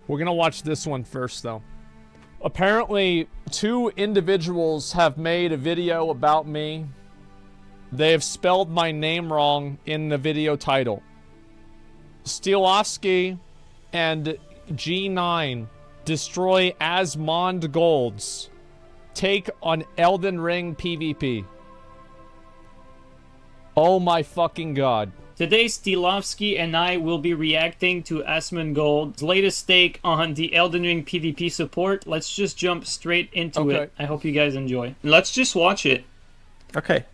We're gonna watch this one first, though. Apparently, 2 individuals have made a video about me. They have spelled my name wrong in the video title. Steelovsky and G9 destroy Asmongold's take on Elden Ring PvP. Oh my fucking god. Today, Steelovsky and I will be reacting to Asmongold's latest take on the Elden Ring PvP support. Let's just jump straight into it. I hope you guys enjoy. Let's just watch it. Okay.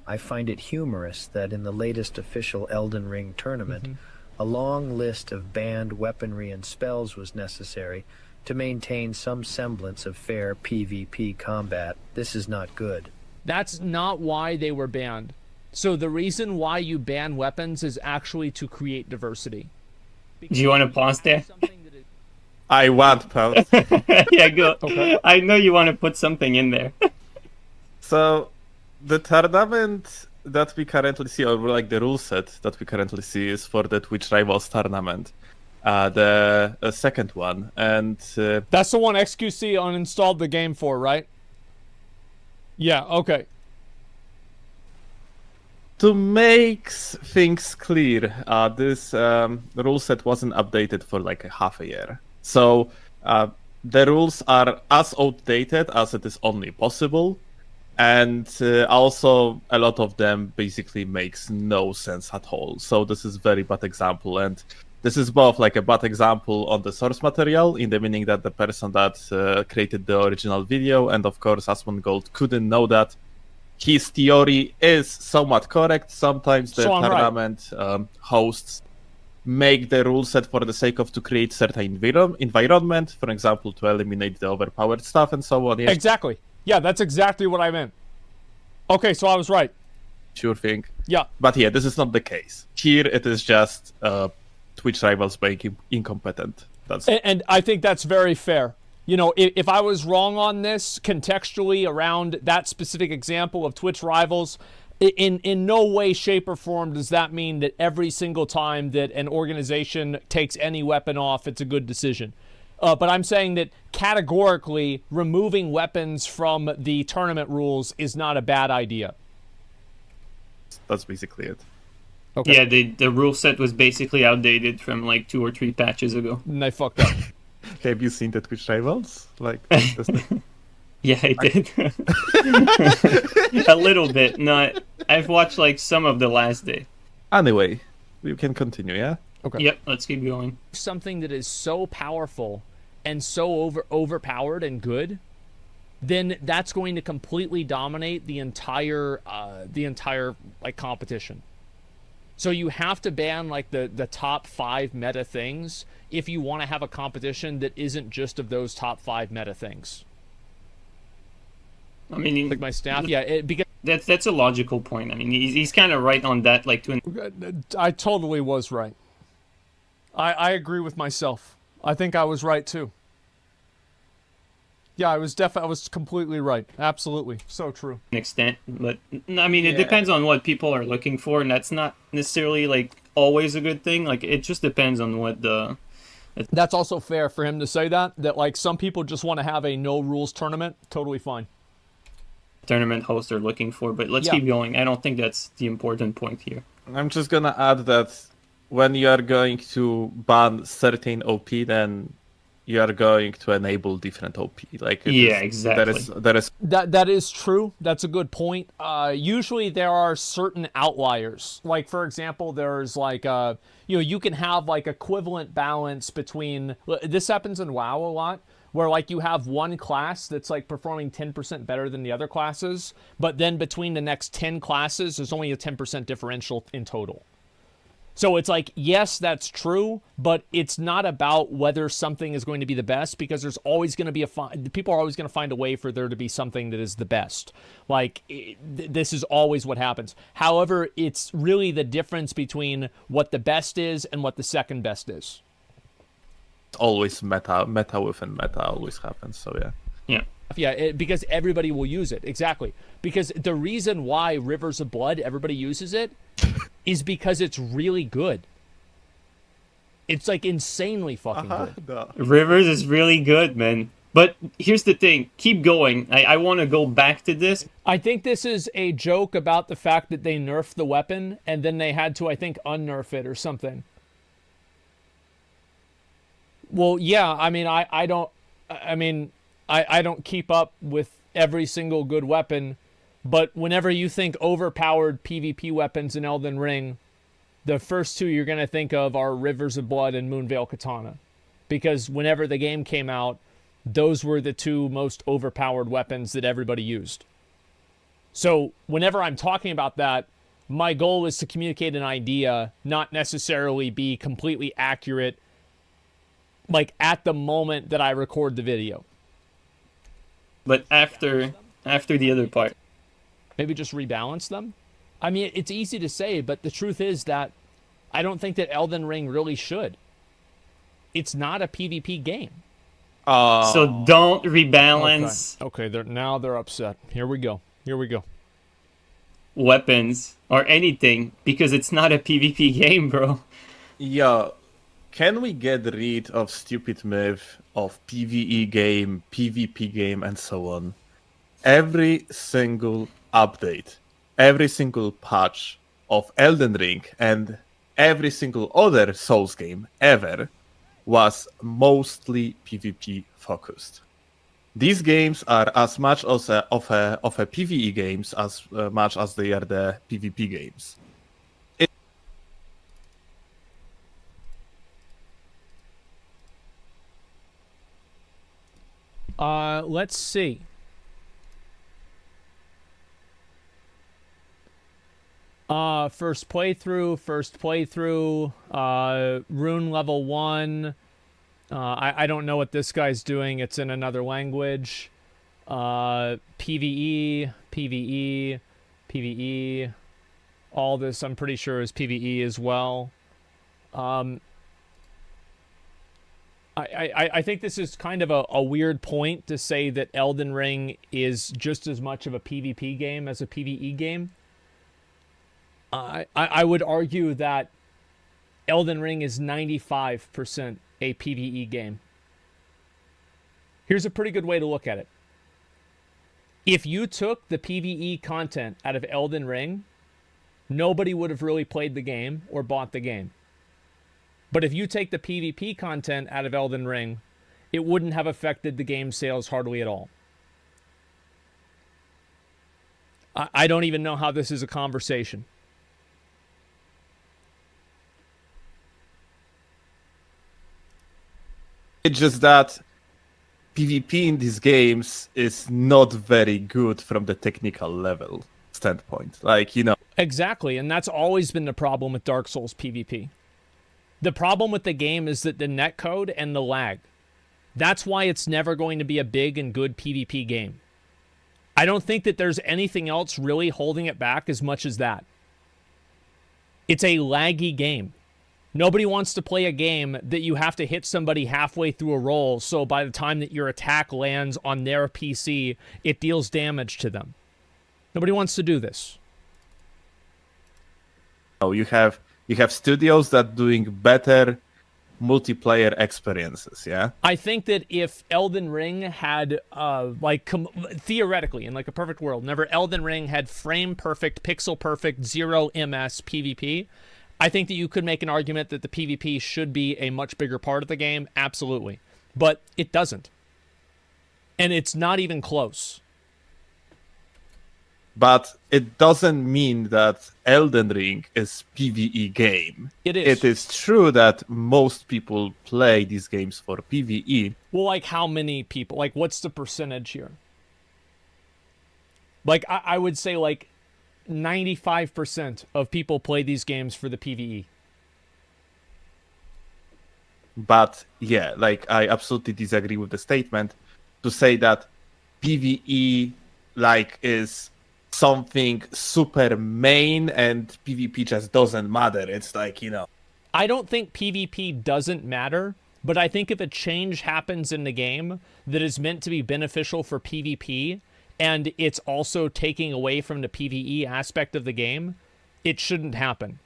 I find it humorous that in the latest official Elden Ring tournament, a long list of banned weaponry and spells was necessary to maintain some semblance of fair PvP combat. This is not good. That's not why they were banned. So the reason why you ban weapons is actually to create diversity. Do you want to pause there? I want pause. Yeah, go. Okay. I know you want to put something in there. So, the tournament that we currently see, or like the rule set that we currently see, is for the Twitch Rivals tournament. The second one. And that's the one XQC uninstalled the game for, right? Yeah, okay. To make things clear, this rule set wasn't updated for like a half a year. So the rules are as outdated as it is only possible. And also a lot of them basically makes no sense at all. So this is very bad example. And this is both like a bad example on the source material, in the meaning that the person that created the original video, and of course Asmongold, couldn't know that. His theory is somewhat correct. Sometimes the tournament hosts make the rule set for the sake of to create certain environment, for example, to eliminate the overpowered stuff and so on. Yes. Exactly. Yeah, that's exactly what I meant. Okay, so I was right. Sure thing. Yeah. But yeah, this is not the case. Here it is just Twitch Rivals being incompetent. And I think that's very fair. You know, if I was wrong on this contextually around that specific example of Twitch Rivals, in no way, shape, or form does that mean that every single time that an organization takes any weapon off, it's a good decision. But I'm saying that categorically, removing weapons from the tournament rules is not a bad idea. That's basically it. Okay. Yeah, the rule set was basically outdated from like 2 or 3 patches ago. And they fucked up. Have you seen the Twitch Rivals? Like, yeah, I did. A little bit. Not. I've watched like some of the last day. Anyway, we can continue, yeah? Okay. Yep, let's keep going. Something that is so powerful and so overpowered and good, then that's going to completely dominate the entire like competition. So you have to ban like the top 5 meta things if you want to have a competition that isn't just of those top 5 meta things. I mean, like my staff, yeah, because that's a logical point. I mean, he's kind of right on that. Like, I totally was right. I agree with myself. I think I was right too. Yeah, I was completely right. Absolutely. So true. An extent, but I mean, it depends on what people are looking for, and that's not necessarily like always a good thing. Like, it just depends on what the... That's also fair for him to say that like some people just want to have a no rules tournament. Totally fine. Tournament hosts are looking for, but let's keep going. I don't think that's the important point here. I'm just gonna add that when you are going to ban certain OP, then you are going to enable different OP. Like, exactly. That is true. That's a good point. Usually there are certain outliers. Like, for example, there's like you can have like equivalent balance between. This happens in WoW a lot, where like you have one class that's like performing 10% better than the other classes, but then between the next 10 classes, there's only a 10% differential in total. So it's like, yes, that's true, but it's not about whether something is going to be the best, because there's always going to be people are always going to find a way for there to be something that is the best. Like, this is always what happens. However, it's really the difference between what the best is and what the second best is. Always meta within meta always happens, so yeah, because everybody will use it. Exactly. Because the reason why Rivers of Blood, everybody uses it, is because it's really good. It's like insanely fucking good. No. Rivers is really good, man. But here's the thing. Keep going. I want to go back to this. I think this is a joke about the fact that they nerfed the weapon and then they had to, I think, unnerf it or something. Well, yeah, I mean, I don't keep up with every single good weapon, but whenever you think overpowered PvP weapons in Elden Ring, the first two you're going to think of are Rivers of Blood and Moonveil Katana. Because whenever the game came out, those were the two most overpowered weapons that everybody used. So whenever I'm talking about that, my goal is to communicate an idea, not necessarily be completely accurate, like at the moment that I record the video. But after the other part. Maybe just rebalance them? I mean, it's easy to say, but the truth is that I don't think that Elden Ring really should. It's not a PvP game. So don't rebalance Okay, now they're upset. Here we go. weapons or anything because it's not a PvP game, bro. Yeah, can we get rid of stupid myth of PvE game, PvP game, and so on? Every single update, every single patch of Elden Ring, and every single other Souls game ever was mostly PvP focused. These games are as much of a PvE games as much as they are the PvP games. Let's see. First playthrough, rune level 1. I don't know what this guy's doing. It's in another language. PvE. All this, I'm pretty sure, is PvE as well. I think this is kind of a weird point to say that Elden Ring is just as much of a PvP game as a PvE game. I would argue that Elden Ring is 95% a PvE game. Here's a pretty good way to look at it. If you took the PvE content out of Elden Ring, nobody would have really played the game or bought the game. But if you take the PvP content out of Elden Ring, it wouldn't have affected the game sales hardly at all. I don't even know how this is a conversation. It's just that PvP in these games is not very good from the technical level standpoint. Like, you know. Exactly, and that's always been the problem with Dark Souls PvP. The problem with the game is that the netcode and the lag. That's why it's never going to be a big and good PvP game. I don't think that there's anything else really holding it back as much as that. It's a laggy game. Nobody wants to play a game that you have to hit somebody halfway through a roll, so by the time that your attack lands on their PC, it deals damage to them. Nobody wants to do this. Oh, you have studios that doing better multiplayer experiences, yeah? I think that if Elden Ring had, theoretically, in like a perfect world, whenever Elden Ring had frame perfect, pixel perfect, 0 MS PvP, I think that you could make an argument that the PvP should be a much bigger part of the game, absolutely. But it doesn't. And it's not even close. But it doesn't mean that Elden Ring is PvE game. It is. It is true that most people play these games for PvE. Well, like how many people? Like what's the percentage here? Like I would say like 95% of people play these games for the PvE. But yeah, like I absolutely disagree with the statement to say that PvE like is something super main and PvP just doesn't matter. It's like, you know. I don't think PvP doesn't matter, but I think if a change happens in the game that is meant to be beneficial for PvP and it's also taking away from the PvE aspect of the game, it shouldn't happen.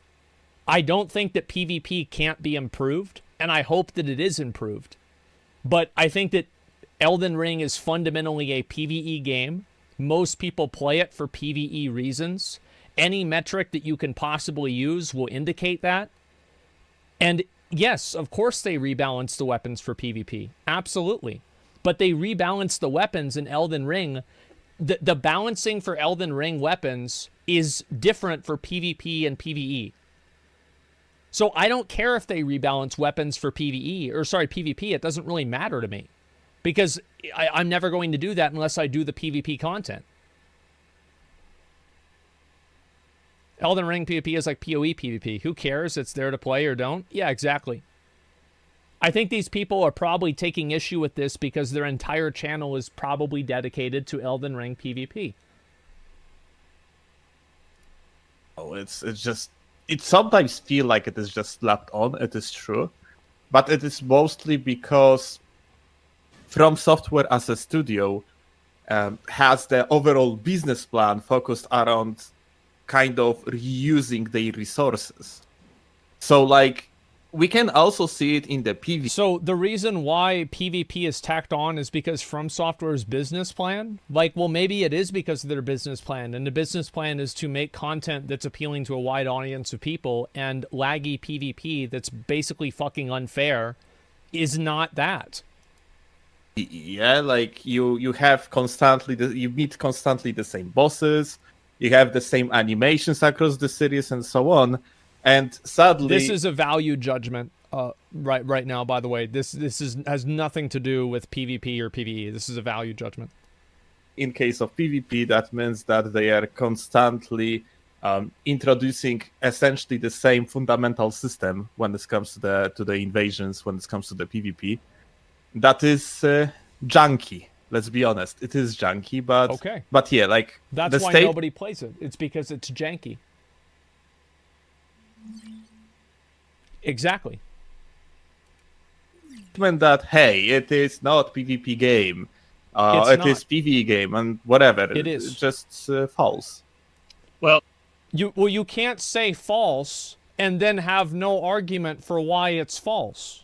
I don't think that PvP can't be improved, and I hope that it is improved. But I think that Elden Ring is fundamentally a PvE game. Most people play it for PvE reasons. Any metric that you can possibly use will indicate that. And yes, of course they rebalance the weapons for PvP. Absolutely. But they rebalance the weapons in Elden Ring. The balancing for Elden Ring weapons is different for PvP and PvE. So I don't care if they rebalance weapons for PvP. It doesn't really matter to me. Because I'm never going to do that unless I do the PvP content. Elden Ring PvP is like PoE PvP. Who cares? It's there to play or don't? Yeah, exactly. I think these people are probably taking issue with this because their entire channel is probably dedicated to Elden Ring PvP. Oh, it sometimes feel like it is just slapped on. It is true, but it is mostly because From Software as a studio has the overall business plan focused around kind of reusing their resources. So, like, we can also see it in the PvP. So the reason why PvP is tacked on is because From Software's business plan? Like, well, maybe it is because of their business plan, and the business plan is to make content that's appealing to a wide audience of people, and laggy PvP that's basically fucking unfair is not that. Yeah, like you have constantly you meet constantly the same bosses, you have the same animations across the series and so on, and sadly this is a value judgment right now, by the way. This has nothing to do with PvP or PvE. This is a value judgment. In case of PvP, that means that they are constantly introducing essentially the same fundamental system when it comes to the invasions, when it comes to the PvP. That is junky. Let's be honest. It is junky, but okay. But yeah, like that's why nobody plays it. It's because it's janky. Exactly. That hey, it is not PvP game. It is PvE game and whatever. It is. It's just false. Well, you can't say false and then have no argument for why it's false.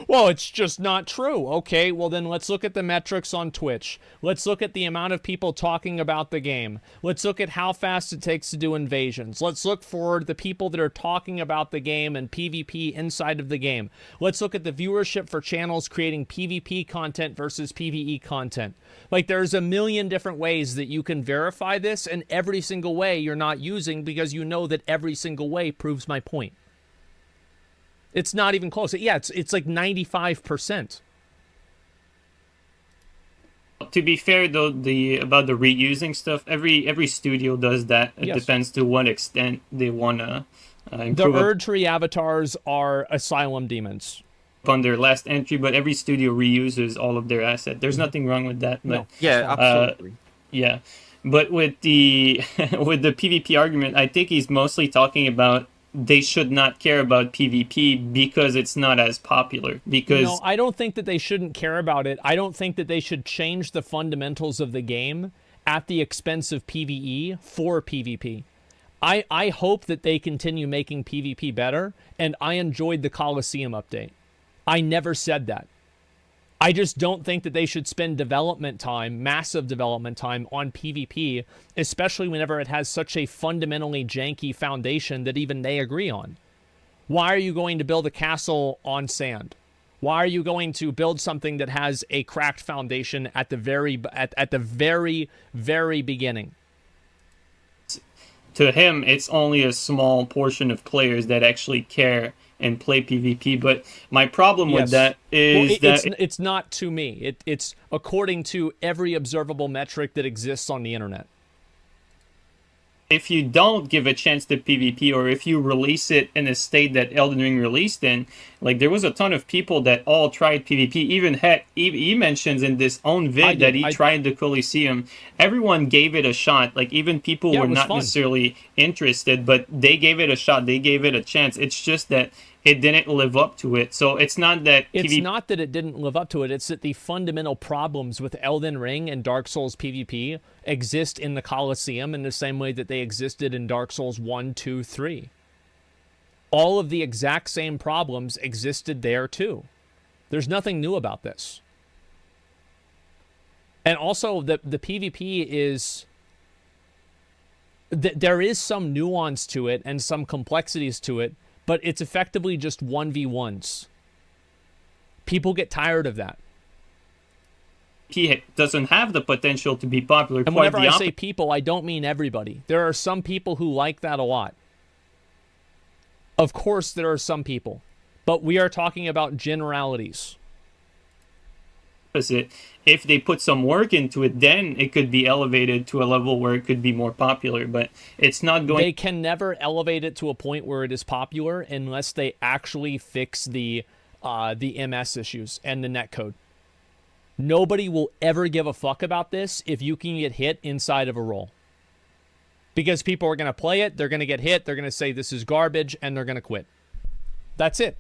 Well, it's just not true. Okay, well then let's look at the metrics on Twitch. Let's look at the amount of people talking about the game. Let's look at how fast it takes to do invasions. Let's look for the people that are talking about the game and PvP inside of the game. Let's look at the viewership for channels creating PvP content versus PvE content. Like, there's a million different ways that you can verify this, and every single way you're not using because you know that every single way proves my point. It's not even close. Yeah, it's like 95%. To be fair, though, about the reusing stuff, every studio does that. It depends to what extent they want to improve. The Erdtree avatars are asylum demons. On their last entry, but every studio reuses all of their assets. There's nothing wrong with that. But, no. Yeah, absolutely. Yeah, but with the with the PvP argument, I think he's mostly talking about they should not care about PvP because it's not as popular. Because no, I don't think that they shouldn't care about it. I don't think that they should change the fundamentals of the game at the expense of PvE for PvP. I hope that they continue making PvP better, and I enjoyed the Coliseum update. I never said that. I just don't think that they should spend development time, massive development time, on PvP, especially whenever it has such a fundamentally janky foundation that even they agree on. Why are you going to build a castle on sand? Why are you going to build something that has a cracked foundation at the very beginning? To him, it's only a small portion of players that actually care and play PvP, but my problem with that is it's not to me. It's according to every observable metric that exists on the internet. If you don't give a chance to PvP, or if you release it in a state that Elden Ring released in, like, there was a ton of people that all tried PvP. Even he mentions in this own vid that he tried the Coliseum. Everyone gave it a shot. Like, even people were not necessarily interested, but they gave it a shot. They gave it a chance. It's just that it didn't live up to it. So it's not that It's not that it didn't live up to it. It's that the fundamental problems with Elden Ring and Dark Souls PvP exist in the Colosseum in the same way that they existed in Dark Souls 1, 2, 3. All of the exact same problems existed there too. There's nothing new about this. And also, the PvP is... there is some nuance to it and some complexities to it, but it's effectively just 1v1s. People get tired of that. he doesn't have the potential to be popular. And whenever I say people, I don't mean everybody. There are some people who like that a lot. Of course, there are some people, but we are talking about generalities. If they put some work into it, then it could be elevated to a level where it could be more popular, but it's not going... They can never elevate it to a point where it is popular unless they actually fix the MS issues and the netcode. Nobody will ever give a fuck about this if you can get hit inside of a roll. Because people are going to play it, they're going to get hit, they're going to say this is garbage, and they're going to quit. That's it.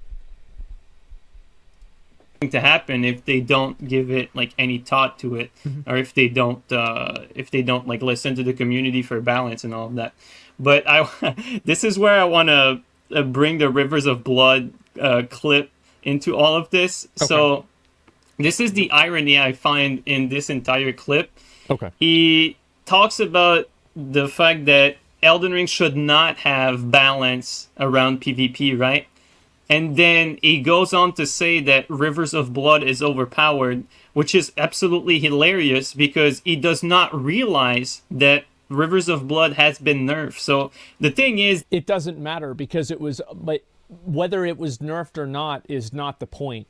To happen if they don't give it like any thought to it, or if they don't like listen to the community for balance and all of that. But this is where I want to bring the Rivers of Blood clip into all of this. Okay. So this is the irony I find in this entire clip. Okay. He talks about the fact that Elden Ring should not have balance around PvP, right? And then he goes on to say that Rivers of Blood is overpowered, which is absolutely hilarious because he does not realize that Rivers of Blood has been nerfed. So the thing is... It doesn't matter because it was... But whether it was nerfed or not is not the point.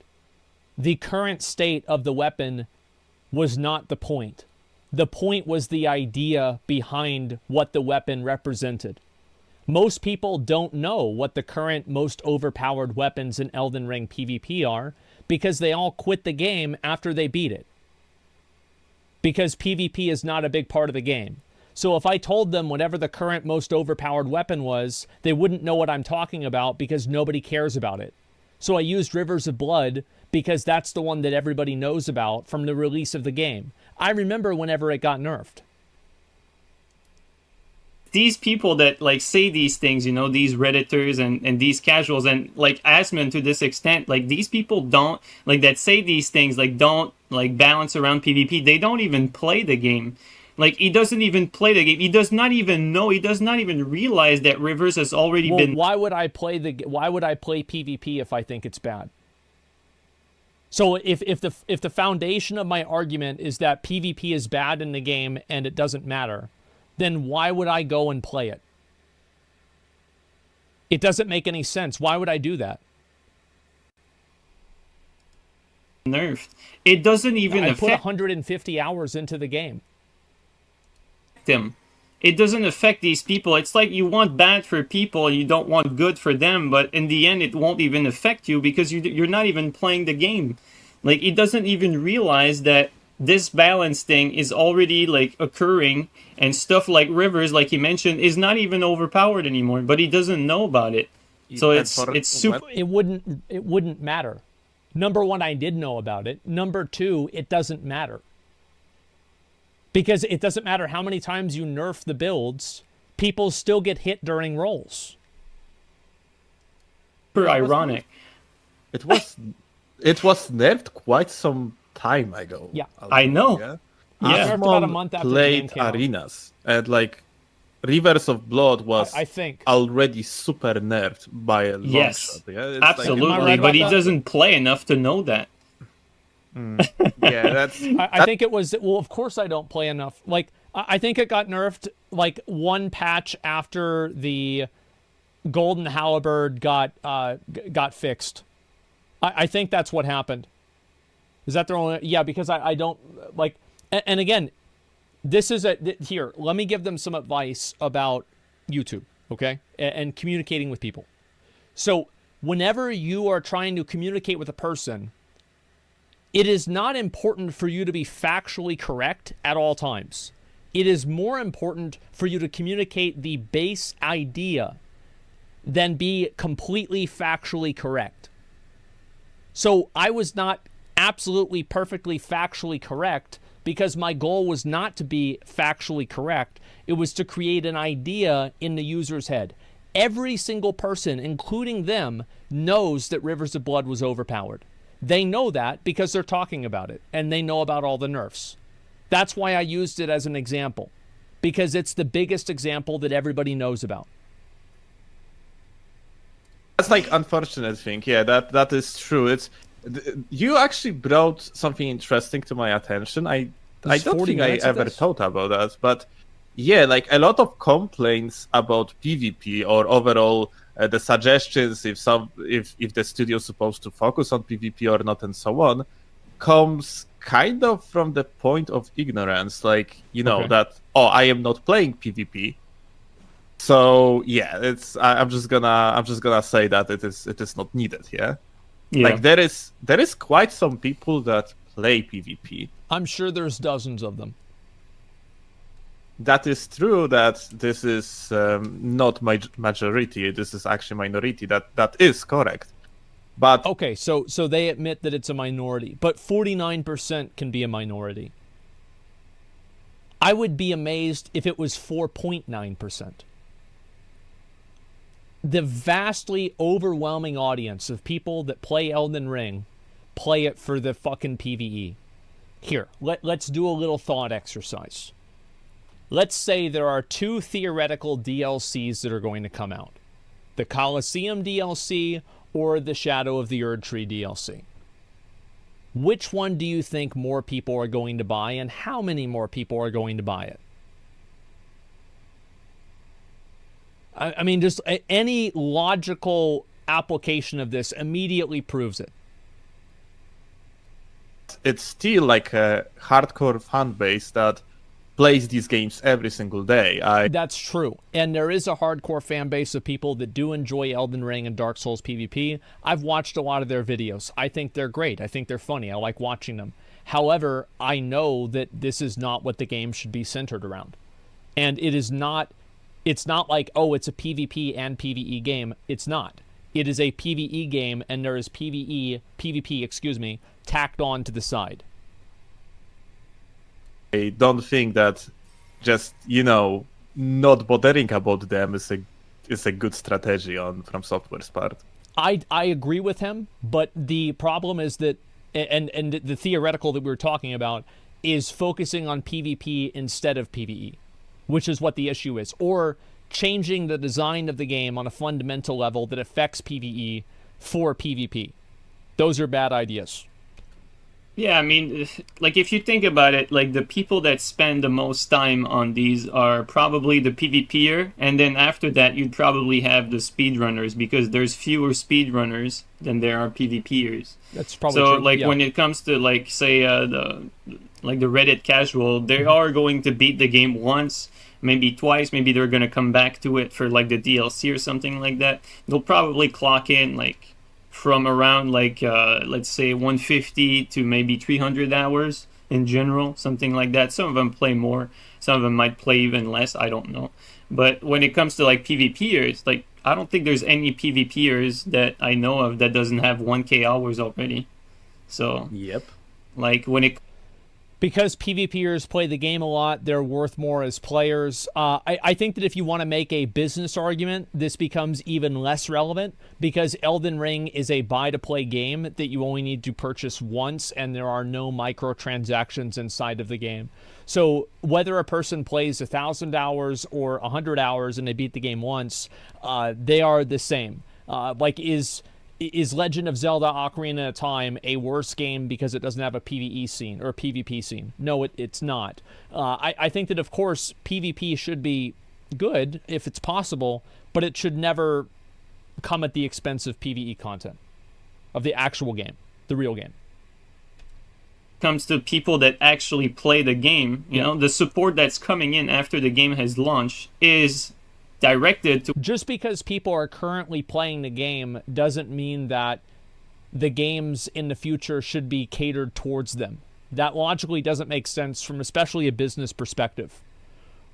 The current state of the weapon was not the point. The point was the idea behind what the weapon represented. Most people don't know what the current most overpowered weapons in Elden Ring PvP are because they all quit the game after they beat it. Because PvP is not a big part of the game. So if I told them whatever the current most overpowered weapon was, they wouldn't know what I'm talking about because nobody cares about it. So I used Rivers of Blood because that's the one that everybody knows about from the release of the game. I remember whenever it got nerfed. These people that like say these things, you know, these Redditors and these casuals and like Asmon to this extent, like these people don't like that say these things, like don't like balance around PvP. They don't even play the game. Like he doesn't even play the game. He does not even know. He does not even realize that Rivers has already been. Why would I play PvP if I think it's bad? So if the foundation of my argument is that PvP is bad in the game and it doesn't matter, then why would I go and play it? It doesn't make any sense. Why would I do that? Nerfed. It doesn't even affect... I put 150 hours into the game. Them. It doesn't affect these people. It's like you want bad for people, you don't want good for them, but in the end it won't even affect you because you're not even playing the game. Like it doesn't even realize that this balance thing is already like occurring, and stuff like Rivers, like he mentioned, is not even overpowered anymore, but he doesn't know about it. So it's super... It wouldn't matter. Number one, I did know about it. Number two, it doesn't matter. Because it doesn't matter how many times you nerf the builds, people still get hit during rolls. Super ironic. It was nerfed quite some time ago. Yeah, I know. Yeah, nerfed about a month after played the game came arenas, and like Rivers of Blood was, I think, already super nerfed by a long shot. Yeah, absolutely, like, but he doesn't play enough to know that. Yeah, that's. I think it was. Well, of course I don't play enough. Like I think it got nerfed like one patch after the Golden Halberd got fixed. I think that's what happened. Is that the only? Yeah, because I don't like. And again, this is here. Let me give them some advice about YouTube, okay, and communicating with people. So whenever you are trying to communicate with a person, it is not important for you to be factually correct at all times. It is more important for you to communicate the base idea than be completely factually correct. So I was not absolutely perfectly factually correct because my goal was not to be factually correct. It was to create an idea in the user's head. Every single person, including them, knows that Rivers of Blood was overpowered. They know that because they're talking about it, and they know about all the nerfs. That's why I used it as an example, because it's the biggest example that everybody knows about. That's like unfortunate thing. Yeah, that is true. You actually brought something interesting to my attention. I don't think I ever thought about that, but yeah, like a lot of complaints about PvP or overall the suggestions if the studio's supposed to focus on PvP or not and so on comes kind of from the point of ignorance, like that I am not playing PvP. So yeah, I'm just gonna say that it is not needed. Yeah. Like there is quite some people that play PvP. I'm sure there's dozens of them. That is true. That this is not majority. This is actually minority. That is correct. But okay, so they admit that it's a minority, but 49% can be a minority. I would be amazed if it was 4.9%. The vastly overwhelming audience of people that play Elden Ring play it for the fucking PvE. Here, let's do a little thought exercise. Let's say there are 2 theoretical DLCs that are going to come out. The Colosseum DLC or the Shadow of the Erdtree DLC. Which one do you think more people are going to buy, and how many more people are going to buy it? I mean, just any logical application of this immediately proves it. It's still like a hardcore fan base that plays these games every single day. That's true. And there is a hardcore fan base of people that do enjoy Elden Ring and Dark Souls PvP. I've watched a lot of their videos. I think they're great. I think they're funny. I like watching them. However, I know that this is not what the game should be centered around. And it's not like, oh, it's a PvP and PvE game. It's not. It is a PvE game, and there is PvP, tacked on to the side. I don't think that just, not bothering about them is a good strategy from Software's part. I agree with him, but the problem is that, and the theoretical that we were talking about is focusing on PvP instead of PvE, which is what the issue is. Or changing the design of the game on a fundamental level that affects PvE for PvP. Those are bad ideas. Yeah, I mean, like, if you think about it, like, the people that spend the most time on these are probably the PvPer, and then after that, you'd probably have the speedrunners, because there's fewer speedrunners than there are PvPers. That's probably so, true. like, Yeah. when it comes to, like, say, the Reddit casual, they are going to beat the game once, maybe twice, maybe they're going to come back to it for, like, the DLC or something like that. They'll probably clock in, like, from around, like, let's say 150 to maybe 300 hours in general, something like that. Some of them play more, some of them might play even less, I don't know. But when it comes to, like, PvPers, like, I don't think there's any PvPers that I know of that doesn't have 1k hours already. So, yep. Like, when it... Because PvPers play the game a lot, they're worth more as players. I think that if you want to make a business argument, this becomes even less relevant because Elden Ring is a buy-to-play game that you only need to purchase once, and there are no microtransactions inside of the game. So whether a person plays 1,000 hours or 100 hours and they beat the game once, they are the same. Is Legend of Zelda Ocarina of Time a worse game because it doesn't have a PvE scene or a PvP scene? No, it's not. I think that, of course, PvP should be good if it's possible, but it should never come at the expense of PvE content, of the actual game, the real game. Comes to people that actually play the game, you know, the support that's coming in after the game has launched is directed to... Just because people are currently playing the game doesn't mean that the games in the future should be catered towards them. That logically doesn't make sense from especially a business perspective.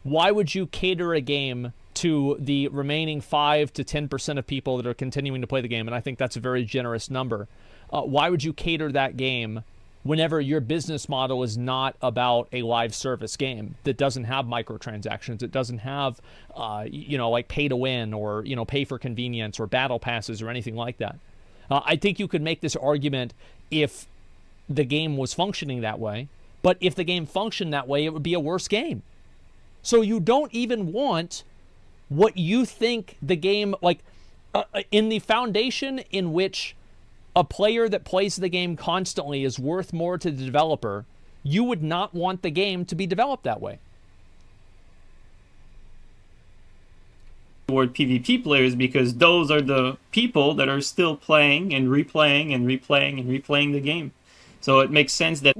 Why would you cater a game to the remaining 5 to 10% of people that are continuing to play the game, and I think that's a very generous number. Why would you cater that game whenever your business model is not about a live service game that doesn't have microtransactions, it doesn't have, like pay to win or, pay for convenience or battle passes or anything like that? I think you could make this argument if the game was functioning that way, but if the game functioned that way, it would be a worse game. So you don't even want what you think the game, in the foundation in which a player that plays the game constantly is worth more to the developer, you would not want the game to be developed that way. Toward PvP players, because those are the people that are still playing and replaying and replaying and replaying the game. So it makes sense that...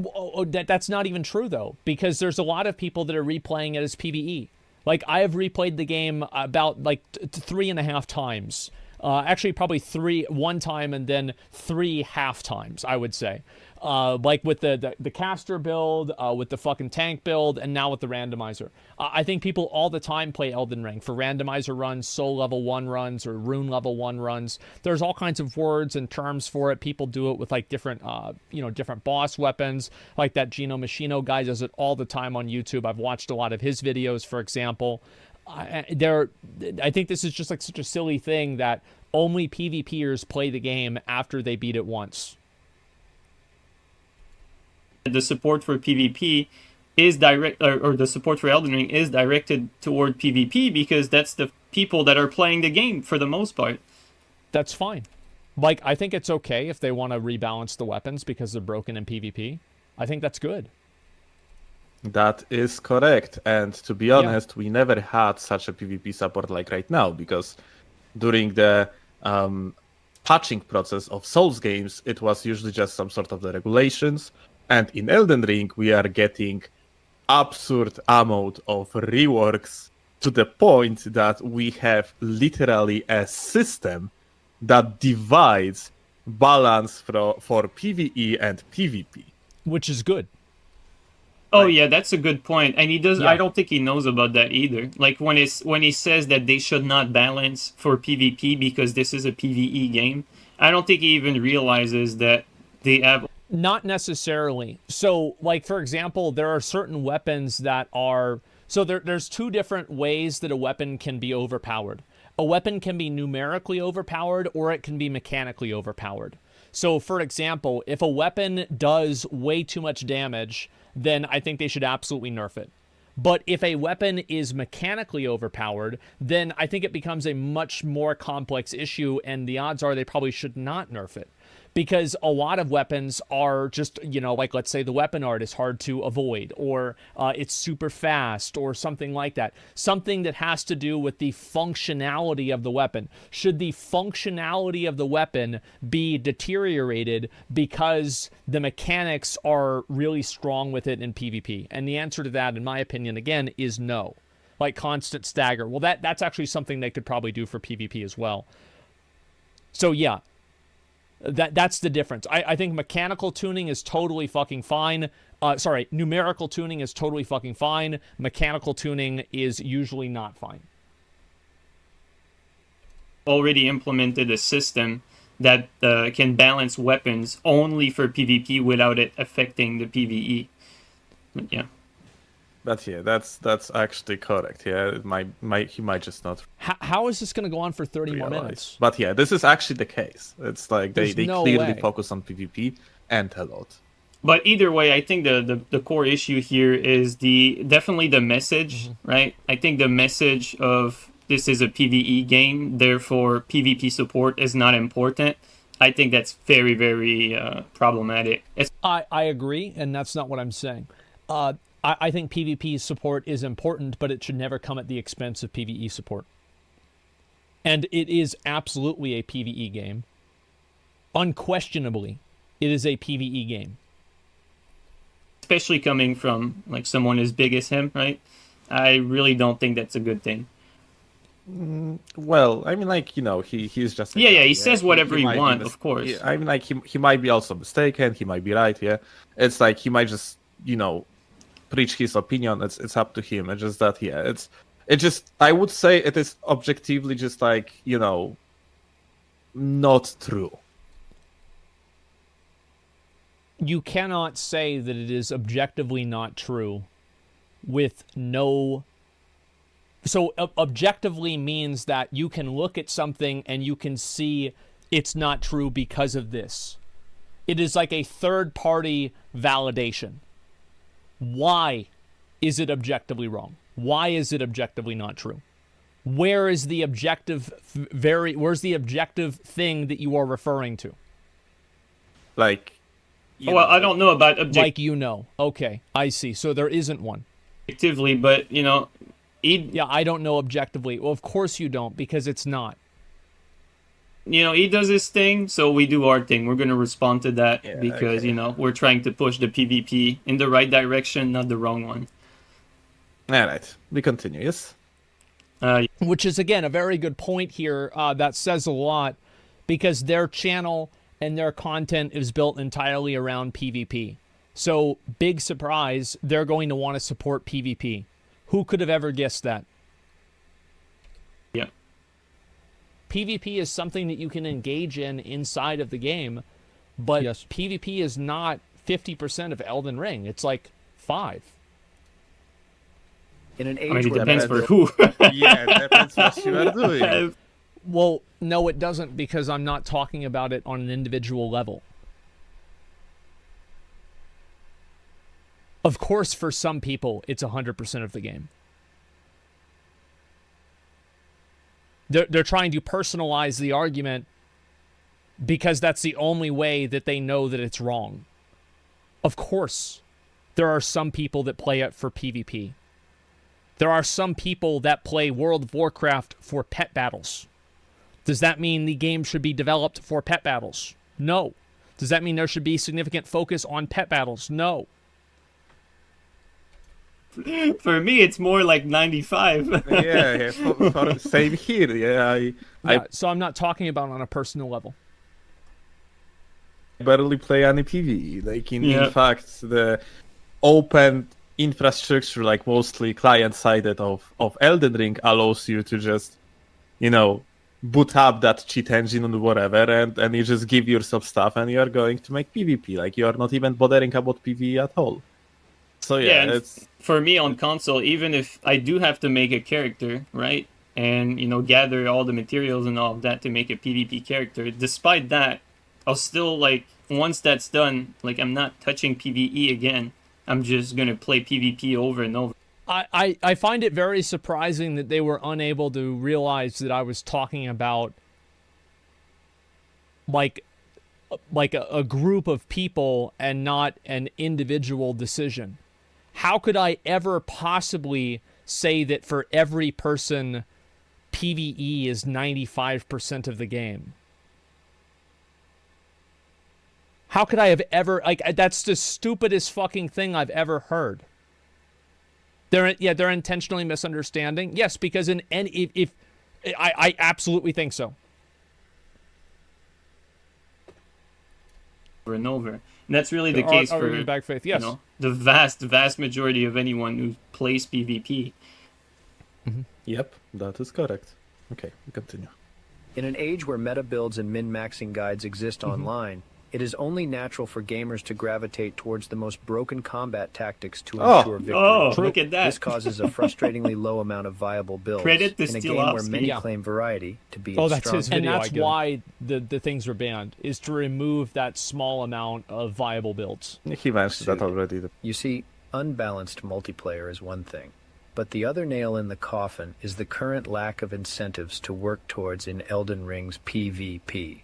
That's not even true, though, because there's a lot of people that are replaying it as PvE. Like, I have replayed the game about, 3.5 times. Actually, probably 3 one time and then 3 half times, I would say. With the caster build, with the fucking tank build, and now with the randomizer. I think people all the time play Elden Ring for randomizer runs, soul level 1 runs, or rune level 1 runs. There's all kinds of words and terms for it. People do it with different, different boss weapons. Like that Gino Machino guy does it all the time on YouTube. I've watched a lot of his videos, for example. I think this is just such a silly thing that only PvPers play the game after they beat it once. The support for PvP is direct, or the support for Elden Ring is directed toward PvP because that's the people that are playing the game for the most part. That's fine. I think it's okay if they want to rebalance the weapons because they're broken in PvP. I think that's good. That is correct. And to be honest, we never had such a PvP support like right now, because during the patching process of Souls games, it was usually just some sort of the regulations. And in Elden Ring, we are getting absurd amount of reworks to the point that we have literally a system that divides balance for PvE and PvP. Which is good. Oh yeah, that's a good point. And he does. Yeah. I don't think he knows about that either. Like when he says that they should not balance for PvP because this is a PvE game, I don't think he even realizes that they have... Not necessarily. So, for example, there are certain weapons that are... So there's 2 different ways that a weapon can be overpowered. A weapon can be numerically overpowered, or it can be mechanically overpowered. So, for example, if a weapon does way too much damage, then I think they should absolutely nerf it. But if a weapon is mechanically overpowered, then I think it becomes a much more complex issue, and the odds are they probably should not nerf it. Because a lot of weapons are just, let's say the weapon art is hard to avoid, or it's super fast, or something like that. Something that has to do with the functionality of the weapon. Should the functionality of the weapon be deteriorated because the mechanics are really strong with it in PvP? And the answer to that, in my opinion, again, is no. Like constant stagger. Well, that's actually something they could probably do for PvP as well. So yeah. That's the difference. I think mechanical tuning is totally fucking fine. Numerical tuning is totally fucking fine. Mechanical tuning is usually not fine. Already implemented a system that can balance weapons only for PvP without it affecting the PvE. But yeah. But yeah, that's actually correct. Yeah, he might just not. How is this going to go on for 30 more minutes? But yeah, this is actually the case. It's like they no clearly way. focus on PvP and a lot. But either way, I think the core issue here is definitely the message, right? I think the message of this is a PvE game, therefore PvP support is not important. I think that's very, very problematic. I agree, and that's not what I'm saying. I think PvP support is important, but it should never come at the expense of PvE support. And it is absolutely a PvE game. Unquestionably, it is a PvE game. Especially coming from someone as big as him, right? I really don't think that's a good thing. Well, I mean, he's just... He says whatever he wants, of course. I mean, he might be also mistaken, he might be right, yeah. It's he might just, preach his opinion. It's up to him. It's just that, yeah, I would say it is objectively just like, not true. You cannot say that it is objectively not true with no... So objectively means that you can look at something and you can see it's not true because of this. It is like a third-party validation. Why is it objectively wrong? Why is it objectively not true? Where's the objective thing that you are referring to? Like, I don't know about Like, okay, I see. So there isn't one. objectively, but Yeah, I don't know objectively. Well, of course you don't, because it's not. he does his thing, so we do our thing. We're going to respond to that because, okay. we're trying to push the PvP in the right direction, not the wrong one. All right, we continue, yes? Which is, again, a very good point here that says a lot, because their channel and their content is built entirely around PvP. So, big surprise, they're going to want to support PvP. Who could have ever guessed that? Yeah. PvP is something that you can engage in inside of the game, but PvP is not 50% of Elden Ring. It's like 5. In an age I mean, it where depends for meta- who. Yeah, it depends what you are doing. Well, no, it doesn't, because I'm not talking about it on an individual level. Of course, for some people, it's 100% of the game. They're trying to personalize the argument because that's the only way that they know that it's wrong. Of course, there are some people that play it for PvP. There are some people that play World of Warcraft for pet battles. Does that mean the game should be developed for pet battles? No. Does that mean there should be significant focus on pet battles? No. For me, it's more like 95. Yeah, same here. Yeah, So I'm not talking about on a personal level. I barely play any PvE. Like, in fact, the open infrastructure, like mostly client-sided of Elden Ring, allows you to just, boot up that cheat engine or whatever, and you just give yourself stuff, and you are going to make PvP. Like, you are not even bothering about PvE at all. So it's... For me on console, even if I do have to make a character, right, and gather all the materials and all of that to make a PvP character, despite that, I'll still, like, once that's done, like, I'm not touching PvE again. I'm just gonna play PvP over and over. I find it very surprising that they were unable to realize that I was talking about like a group of people and not an individual decision. How could I ever possibly say that for every person, PvE is 95% of the game? How could I have ever... that's the stupidest fucking thing I've ever heard. They're intentionally misunderstanding. Yes, because I absolutely think so. Over and over. And that's really the case for Back Faith. Yes. The vast majority of anyone who plays PvP. Mm-hmm. Yep, that is correct. Okay, we continue. In an age where meta builds and min-maxing guides exist online, it is only natural for gamers to gravitate towards the most broken combat tactics to ensure victory. Oh, look at that. This causes a frustratingly low amount of viable builds Credit to in a game where Stilovsky. many claim variety to be That's strong. his video. And that's why the things are banned, is to remove that small amount of viable builds. He mentioned that already. You see, unbalanced multiplayer is one thing, but the other nail in the coffin is the current lack of incentives to work towards in Elden Ring's PvP.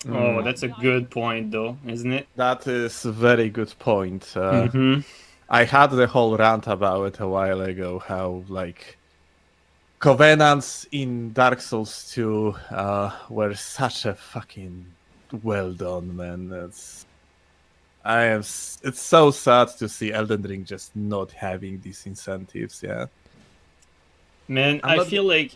Oh, that's a good point, though, isn't it? That is a very good point. Mm-hmm. I had the whole rant about it a while ago, how, like, Covenants in Dark Souls 2 were such a fucking well done, man. It's so sad to see Elden Ring just not having these incentives, yeah. Man, I feel like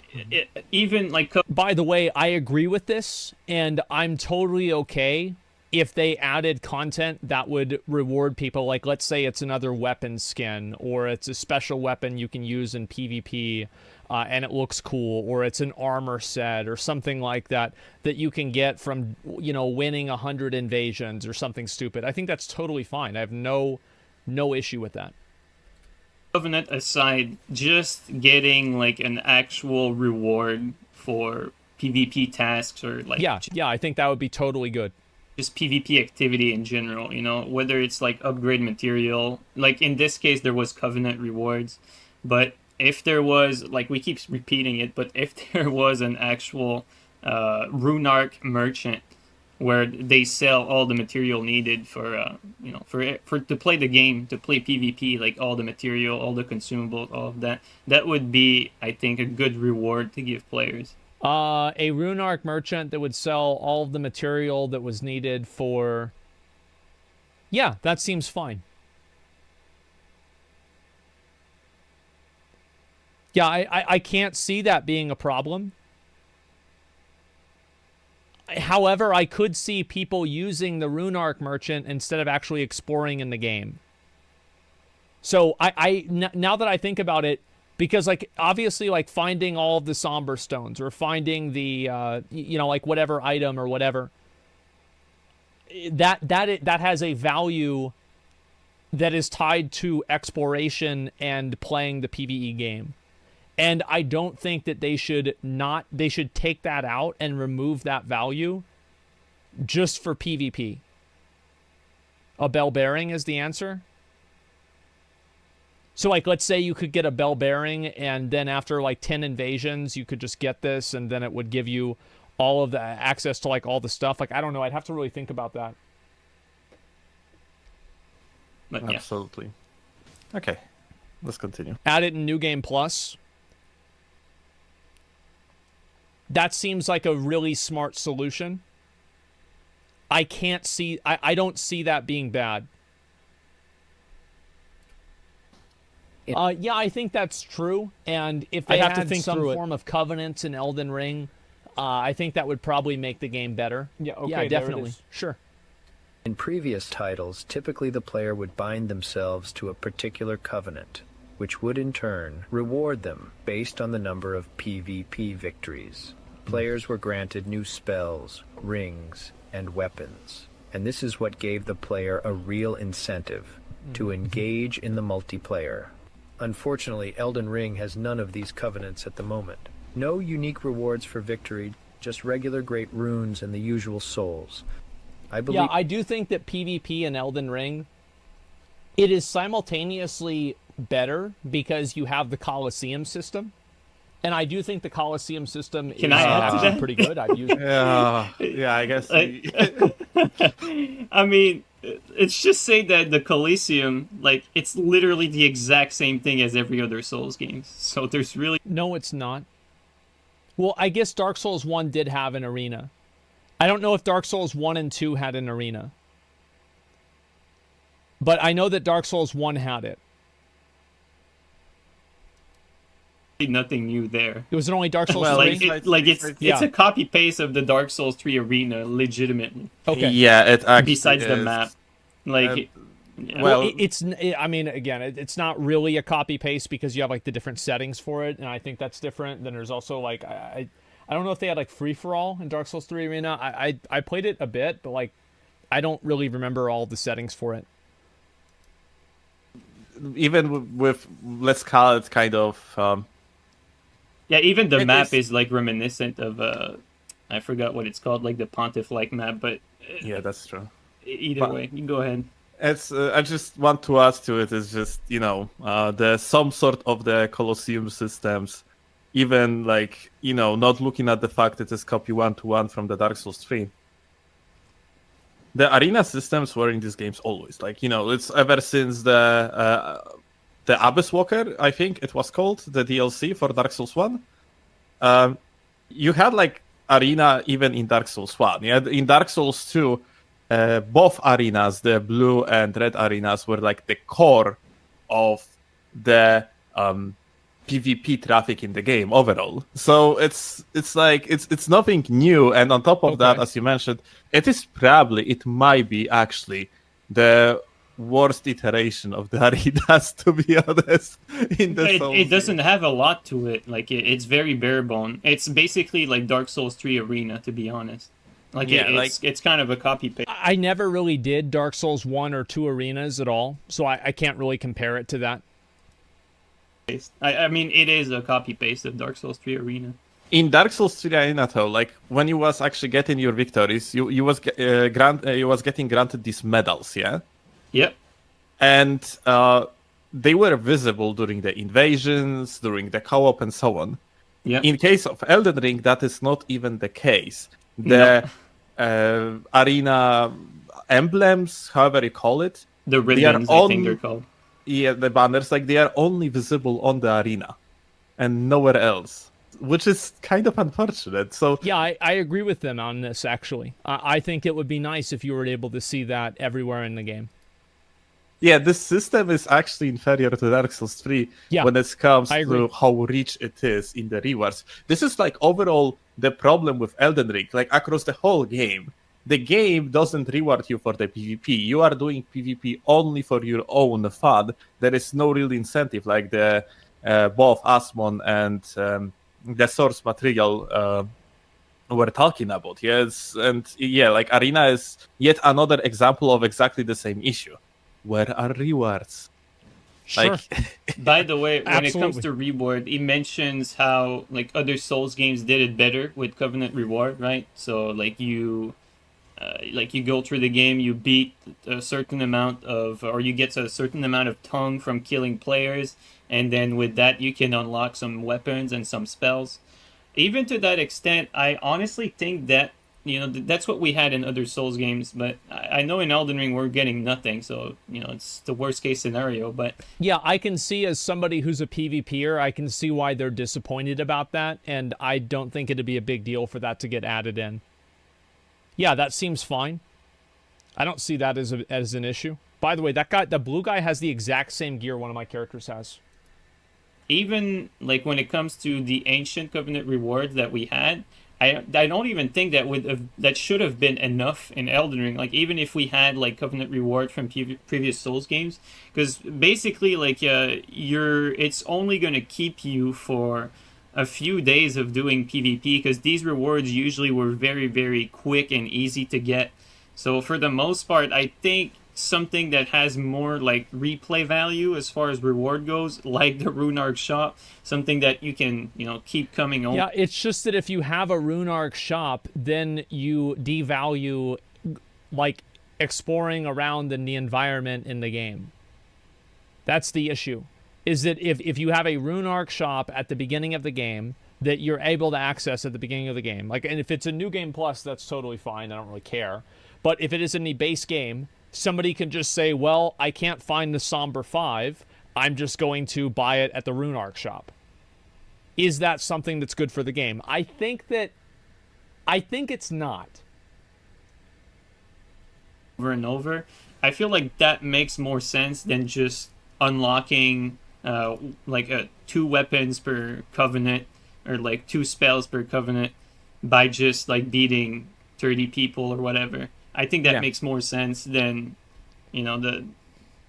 even like... By the way, I agree with this, and I'm totally okay if they added content that would reward people. Like, let's say it's another weapon skin, or it's a special weapon you can use in PvP. and it looks cool, or it's an armor set or something like that that you can get from, you know, winning 100 invasions or something stupid. I think that's totally fine. I have no issue with that. Covenant aside, just getting like an actual reward for PvP tasks or like Yeah, I think that would be totally good. just PvP activity in general, you know, whether it's like upgrade material, like in this case there was Covenant rewards, but if there was, like we keep repeating it, but if there was an actual Runark merchant where they sell all the material needed for you know, for to play the game, to play PvP, like all the material, all the consumables, all of that, that would be, I think, a good reward to give players. A Runark merchant that would sell all of the material that was needed for... Yeah, that seems fine. Yeah, I can't see that being a problem. However, I could see people using the Runark merchant instead of actually exploring in the game. So now that I think about it, because like obviously like finding all of the somber stones or finding the you know, like whatever item or whatever, that has a value that is tied to exploration and playing the PvE game. And I don't think that they should take that out and remove that value just for PvP. A bell bearing is the answer. So like, let's say you could get a bell bearing and then after like 10 invasions, you could just get this and then it would give you all of the access to like all the stuff. Like, I don't know. I'd have to really think about that. But yeah. Absolutely. Okay, let's continue. Add it in New Game Plus. That seems like a really smart solution. I don't see that being bad. Yeah, I think that's true. And if they had some form of covenants in Elden Ring, I think that would probably make the game better. Yeah, okay, yeah, definitely. Sure. In previous titles, typically the player would bind themselves to a particular covenant, which would in turn reward them based on the number of PvP victories. Players were granted new spells, rings, and weapons, and this is what gave the player a real incentive to engage in the multiplayer. Unfortunately, Elden Ring has none of these covenants at the moment. No unique rewards for victory, just regular great runes and the usual souls. Yeah, I do think that PvP in Elden Ring, it is simultaneously better because you have the Colosseum system. And I do think the Colosseum system is actually pretty good. I've used it. Yeah, I guess. I mean, it's just saying that the Coliseum, like, it's literally the exact same thing as every other Souls game. So there's really... No, it's not. Well, I guess Dark Souls 1 did have an arena. I don't know if Dark Souls 1 and 2 had an arena. But I know that Dark Souls 1 had it. Nothing new there. Was it only Dark Souls 3? It's a copy paste of the Dark Souls 3 arena, legitimately. Okay. Yeah, it actually besides is. the map, like. Yeah. Well, I mean, again, it's not really a copy paste because you have like the different settings for it, and I think that's different. Then there's also like I don't know if they had like free for all in Dark Souls 3 Arena. I played it a bit, but like I don't really remember all the settings for it. Even with let's call it kind of. Yeah, even the map is like reminiscent of I forgot what it's called, like the Pontiff-like map, but yeah, that's true. Either way, you can go ahead. It's I just want to add to it is just the some sort of the Colosseum systems, even like not looking at the fact that it's copy 1-to-1 from the Dark Souls 3. The arena systems were in these games always it's ever since the Abyss Walker, I think it was called, the DLC for Dark Souls 1. You had like arena even in Dark Souls 1. Yeah, in Dark Souls 2. Both arenas, the blue and red arenas, were like the core of the PvP traffic in the game overall. So it's nothing new. And on top of that, as you mentioned, it might be actually the worst iteration of the arenas, to be honest. In the Souls It doesn't have a lot to it. Like it's very bare bone. It's basically like Dark Souls 3 Arena, to be honest. Like Yeah, it's kind of a copy paste. I never really did Dark Souls 1 or 2 arenas at all, so I can't really compare it to that. I mean, it is a copy paste of Dark Souls 3 Arena. In Dark Souls 3 Arena, though, like when you was actually getting your victories, you was getting granted these medals, yeah, Yep. and they were visible during the invasions, during the co-op, and so on. Yep. In case of Elden Ring, that is not even the case. The arena emblems, however you call it, The ribbons, I think they're called. yeah, the banners, like they are only visible on the arena and nowhere else, which is kind of unfortunate. So Yeah, I agree with them on this, actually. I think it would be nice if you were able to see that everywhere in the game. yeah, this system is actually inferior to Dark Souls 3 Yeah, when it comes I agree. to how rich it is in the rewards. This is like overall the problem with Elden Ring, like across the whole game. The game doesn't reward you for the PvP. You are doing PvP only for your own fun. There is no real incentive, like the both Asmon and the source material we're talking about. Yes, and yeah, like Arena is yet another example of exactly the same issue. Where are rewards? Sure. Like, By the way, when it comes Absolutely. to reward, he mentions how like other Souls games did it better with Covenant reward, right? So like you go through the game, you beat a certain amount of, or you get a certain amount of tongue from killing players, and then with that you can unlock some weapons and some spells. Even to that extent, I honestly think that that's what we had in other Souls games, but I know in Elden Ring we're getting nothing, so it's the worst case scenario. But Yeah, I can see as somebody who's a PvPer, I can see why they're disappointed about that, and I don't think it'd be a big deal for that to get added in. Yeah, that seems fine. I don't see that as an issue. By the way, that guy, the blue guy, has the exact same gear one of my characters has. even like when it comes to the ancient Covenant rewards that we had, I don't even think that should have been enough in Elden Ring. Like even if we had like Covenant reward from previous Souls games, because basically like it's only gonna keep you for a few days of doing PvP, because these rewards usually were very, very quick and easy to get. So for the most part, I think something that has more like replay value as far as reward goes, like the Runark shop, something that you can keep coming over. Yeah, it's just that if you have a Runark shop, then you devalue like exploring around in the environment in the game. That's the issue. Is that if you have a Runark shop at the beginning of the game that you're able to access at the beginning of the game, like, and if it's a New Game Plus, that's totally fine. I don't really care. But if it is in the base game, somebody can just say, well, I can't find the Somber 5. I'm just going to buy it at the Runark shop. Is that something that's good for the game? I think it's not. Over and over, I feel like that makes more sense than just unlocking like 2 weapons per covenant, or like 2 spells per covenant, by just like beating 30 people or whatever. I think that makes more sense than the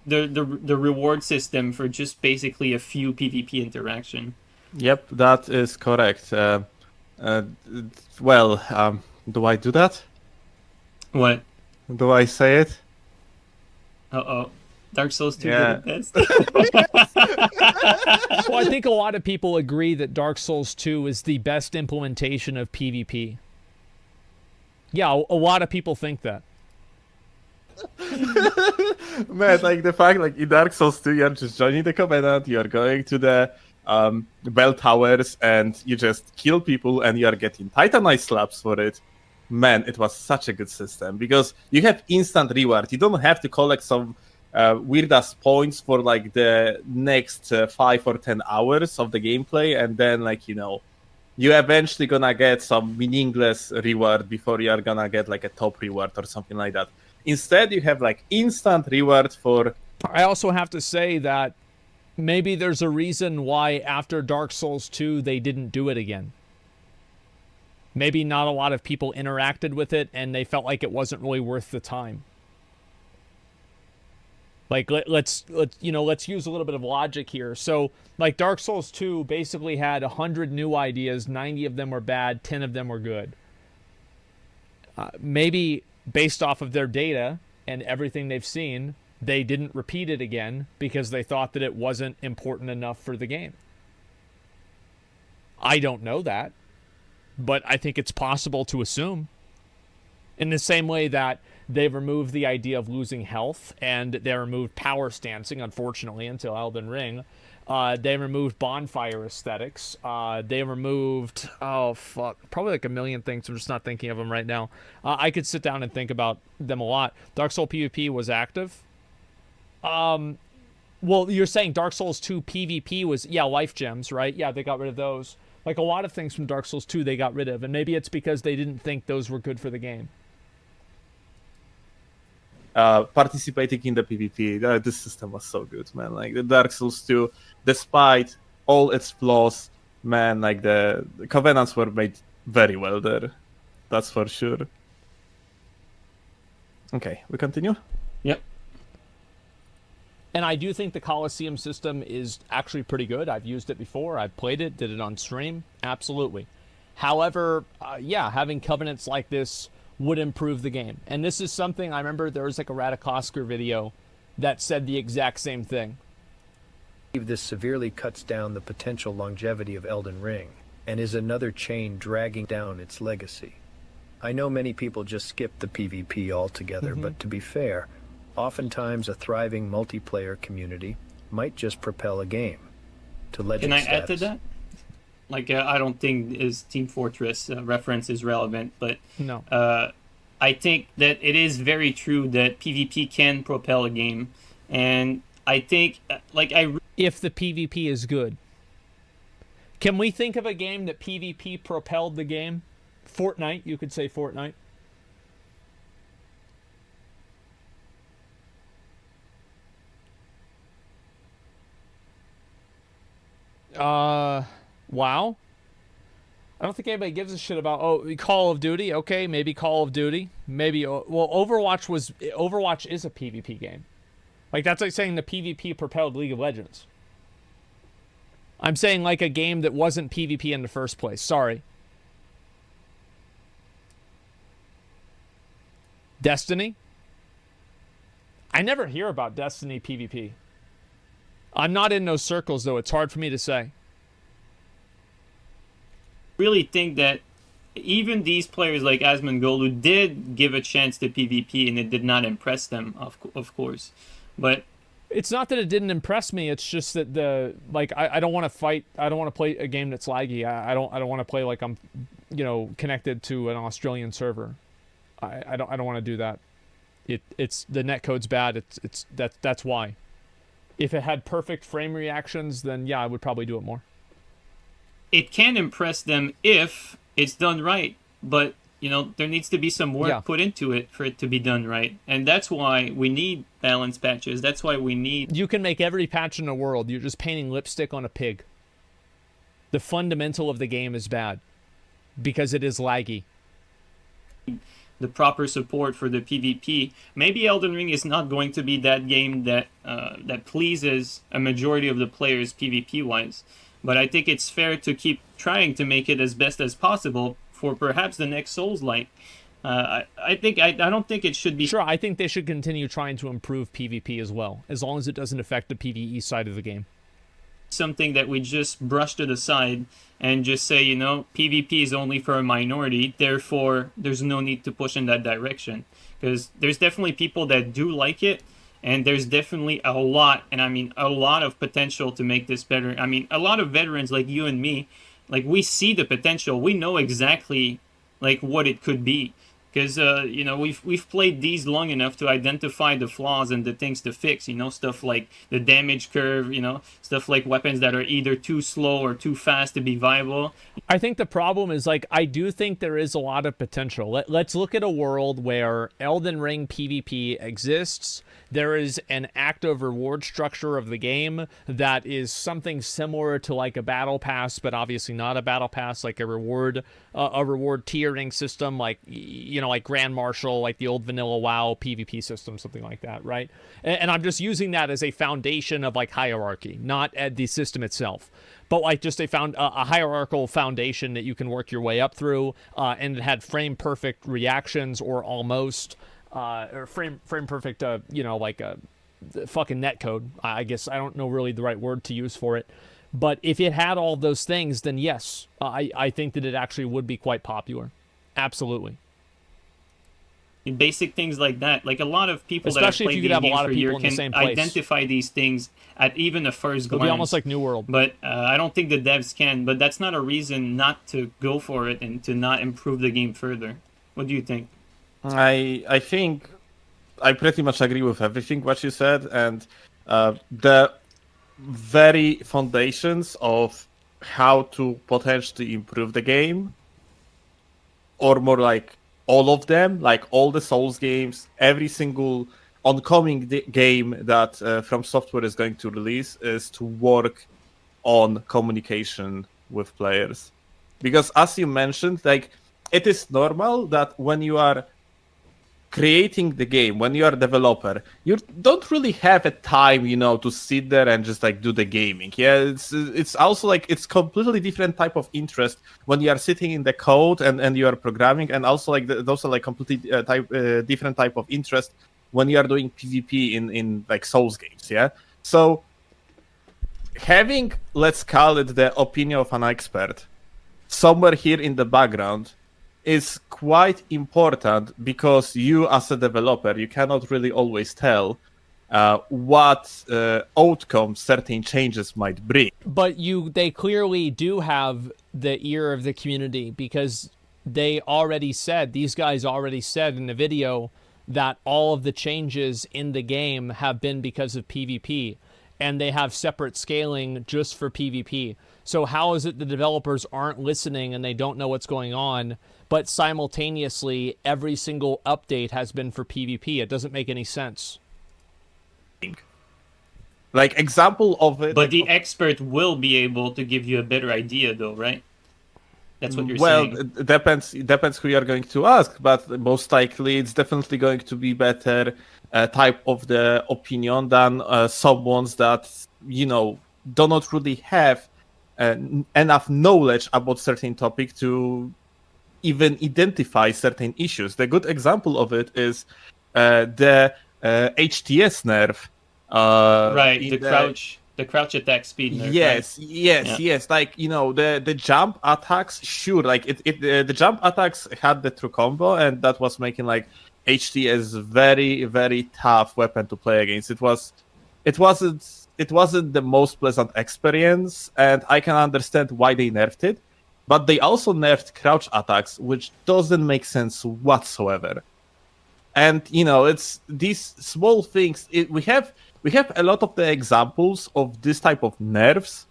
reward system for just basically a few PvP interaction. yep, that is correct. Well, do I do that? What? Do I say it? Uh-oh. Dark Souls 2 Yeah. did it best. Well, I think a lot of people agree that Dark Souls 2 is the best implementation of PvP. Yeah, a lot of people think that. Man, like the fact, like in Dark Souls 2, you're just joining the Covenant, you're going to the bell towers, and you just kill people, and you're getting Titanite slabs for it. Man, it was such a good system, because you have instant reward. You don't have to collect some weird ass points for like the next 5 or 10 hours of the gameplay, and then like you eventually gonna get some meaningless reward before you are gonna get like a top reward or something like that. Instead, you have like instant reward for. I also have to say that maybe there's a reason why after Dark Souls 2 they didn't do it again. Maybe not a lot of people interacted with it and they felt like it wasn't really worth the time. Like let's use a little bit of logic here. So like Dark Souls 2 basically had 100 new ideas, 90 of them were bad, 10 of them were good. Maybe based off of their data and everything they've seen, they didn't repeat it again because they thought that it wasn't important enough for the game. I don't know that, but I think it's possible to assume. In the same way that they removed the idea of losing health and they removed power stancing, unfortunately, until Elden Ring. They removed bonfire aesthetics. They removed, probably like a million things. I'm just not thinking of them right now. I could sit down and think about them a lot. Dark Souls PvP was active. Well, you're saying Dark Souls 2 PvP was, life gems, right? Yeah, they got rid of those. Like a lot of things from Dark Souls 2 they got rid of, and maybe it's because they didn't think those were good for the game. Participating in the PvP, this system was so good, man. Like the Dark Souls 2, despite all its flaws, man, like the covenants were made very well there. That's for sure. Okay, we continue? Yep. And I do think the Coliseum system is actually pretty good. I've used it before. I've played it, did it on stream. Absolutely. However, having covenants like this would improve the game. And this is something I remember there was like a Radikosker video that said the exact same thing. This severely cuts down the potential longevity of Elden Ring and is another chain dragging down its legacy. I know many people just skip the PvP altogether, but to be fair, oftentimes a thriving multiplayer community might just propel a game to legend status. Can I status. add to that? Like, I don't think his Team Fortress reference is relevant, but no. I think that it is very true that PvP can propel a game, and I think, if the PvP is good. Can we think of a game that PvP propelled the game? Fortnite, you could say Fortnite. Wow. I don't think anybody gives a shit about Call of Duty. Okay, maybe Call of Duty. Maybe Overwatch is a PvP game. Like that's like saying the PvP propelled League of Legends. I'm saying like a game that wasn't PvP in the first place. Sorry. Destiny? I never hear about Destiny PvP. I'm not in those circles though. It's hard for me to say. Really think that even these players like Asmongold, who did give a chance to PvP and it did not impress them, of course, but it's not that it didn't impress me. It's just that I don't want to fight. I don't want to play a game that's laggy. I don't want to play like I'm, connected to an Australian server. I don't want to do that. It's the netcode's bad. That's why. If it had perfect frame reactions, then yeah, I would probably do it more. It can impress them if it's done right, but there needs to be some work put into it for it to be done right, and that's why we need balance patches. That's why we need. You can make every patch in the world. You're just painting lipstick on a pig. The fundamental of the game is bad because it is laggy. The proper support for the PvP. Maybe Elden Ring is not going to be that game that pleases a majority of the players PvP wise. But I think it's fair to keep trying to make it as best as possible for perhaps the next Souls-like. I don't think it should be... Sure, I think they should continue trying to improve PvP as well, as long as it doesn't affect the PvE side of the game. Something that we just brush to the side and just say, PvP is only for a minority, therefore there's no need to push in that direction. Because there's definitely people that do like it, and there's definitely a lot of potential to make this better. I mean, a lot of veterans like you and me, like we see the potential. We know exactly like what it could be. Because, we've played these long enough to identify the flaws and the things to fix, stuff like the damage curve, stuff like weapons that are either too slow or too fast to be viable. I think the problem is, I do think there is a lot of potential. Let's look at a world where Elden Ring PvP exists. There is an active reward structure of the game that is something similar to like a battle pass, but obviously not a battle pass, like a reward a reward tiering system, like like Grand Marshal, like the old vanilla WoW PvP system, something like that, right? And I'm just using that as a foundation of like hierarchy, not at the system itself, but like just a hierarchical foundation that you can work your way up through, and it had frame perfect reactions or almost, or frame perfect, like a fucking netcode. I guess I don't know really the right word to use for it. But if it had all those things, then yes, I think that it actually would be quite popular. Absolutely. Basic things like that. Like a lot of people Especially that if have you played could these have a games lot of for people years in the can same place. identify these things at even a first glance. It'll be almost like New World. But I don't think the devs can. But that's not a reason not to go for it and to not improve the game further. What do you think? I think I pretty much agree with everything what you said, and the very foundations of how to potentially improve the game, or more like all of them, like all the Souls games, every single oncoming game that From Software is going to release, is to work on communication with players. Because as you mentioned, like, it is normal that when you are creating the game, when you are a developer, you don't really have a time, to sit there and just like do the gaming. Yeah, it's also like it's completely different type of interest when you are sitting in the code and you are programming, and also like those are like completely different type of interest when you are doing PvP in like Souls games. Yeah, so having, let's call it, the opinion of an expert somewhere here in the background is quite important, because you as a developer, you cannot really always tell what outcomes certain changes might bring. But they clearly do have the ear of the community, because these guys already said in the video that all of the changes in the game have been because of PvP, and they have separate scaling just for PvP. So how is it the developers aren't listening and they don't know what's going on, but simultaneously every single update has been for PvP? It doesn't make any sense. Like, example of it. But the expert will be able to give you a better idea, though, right? That's what you're saying. Well, it depends who you are going to ask, but most likely it's definitely going to be better type of the opinion than someone's that, do not really have enough knowledge about certain topic to even identify certain issues. The good example of it is the HTS nerf. Right, the crouch attack speed nerf. Yes, right? yes. Like, the jump attacks, sure. Like the jump attacks had the true combo, and that was making like HTS very, very tough weapon to play against. It wasn't the most pleasant experience, and I can understand why they nerfed it. But they also nerfed crouch attacks, which doesn't make sense whatsoever. And it's these small things. We have a lot of the examples of this type of nerfs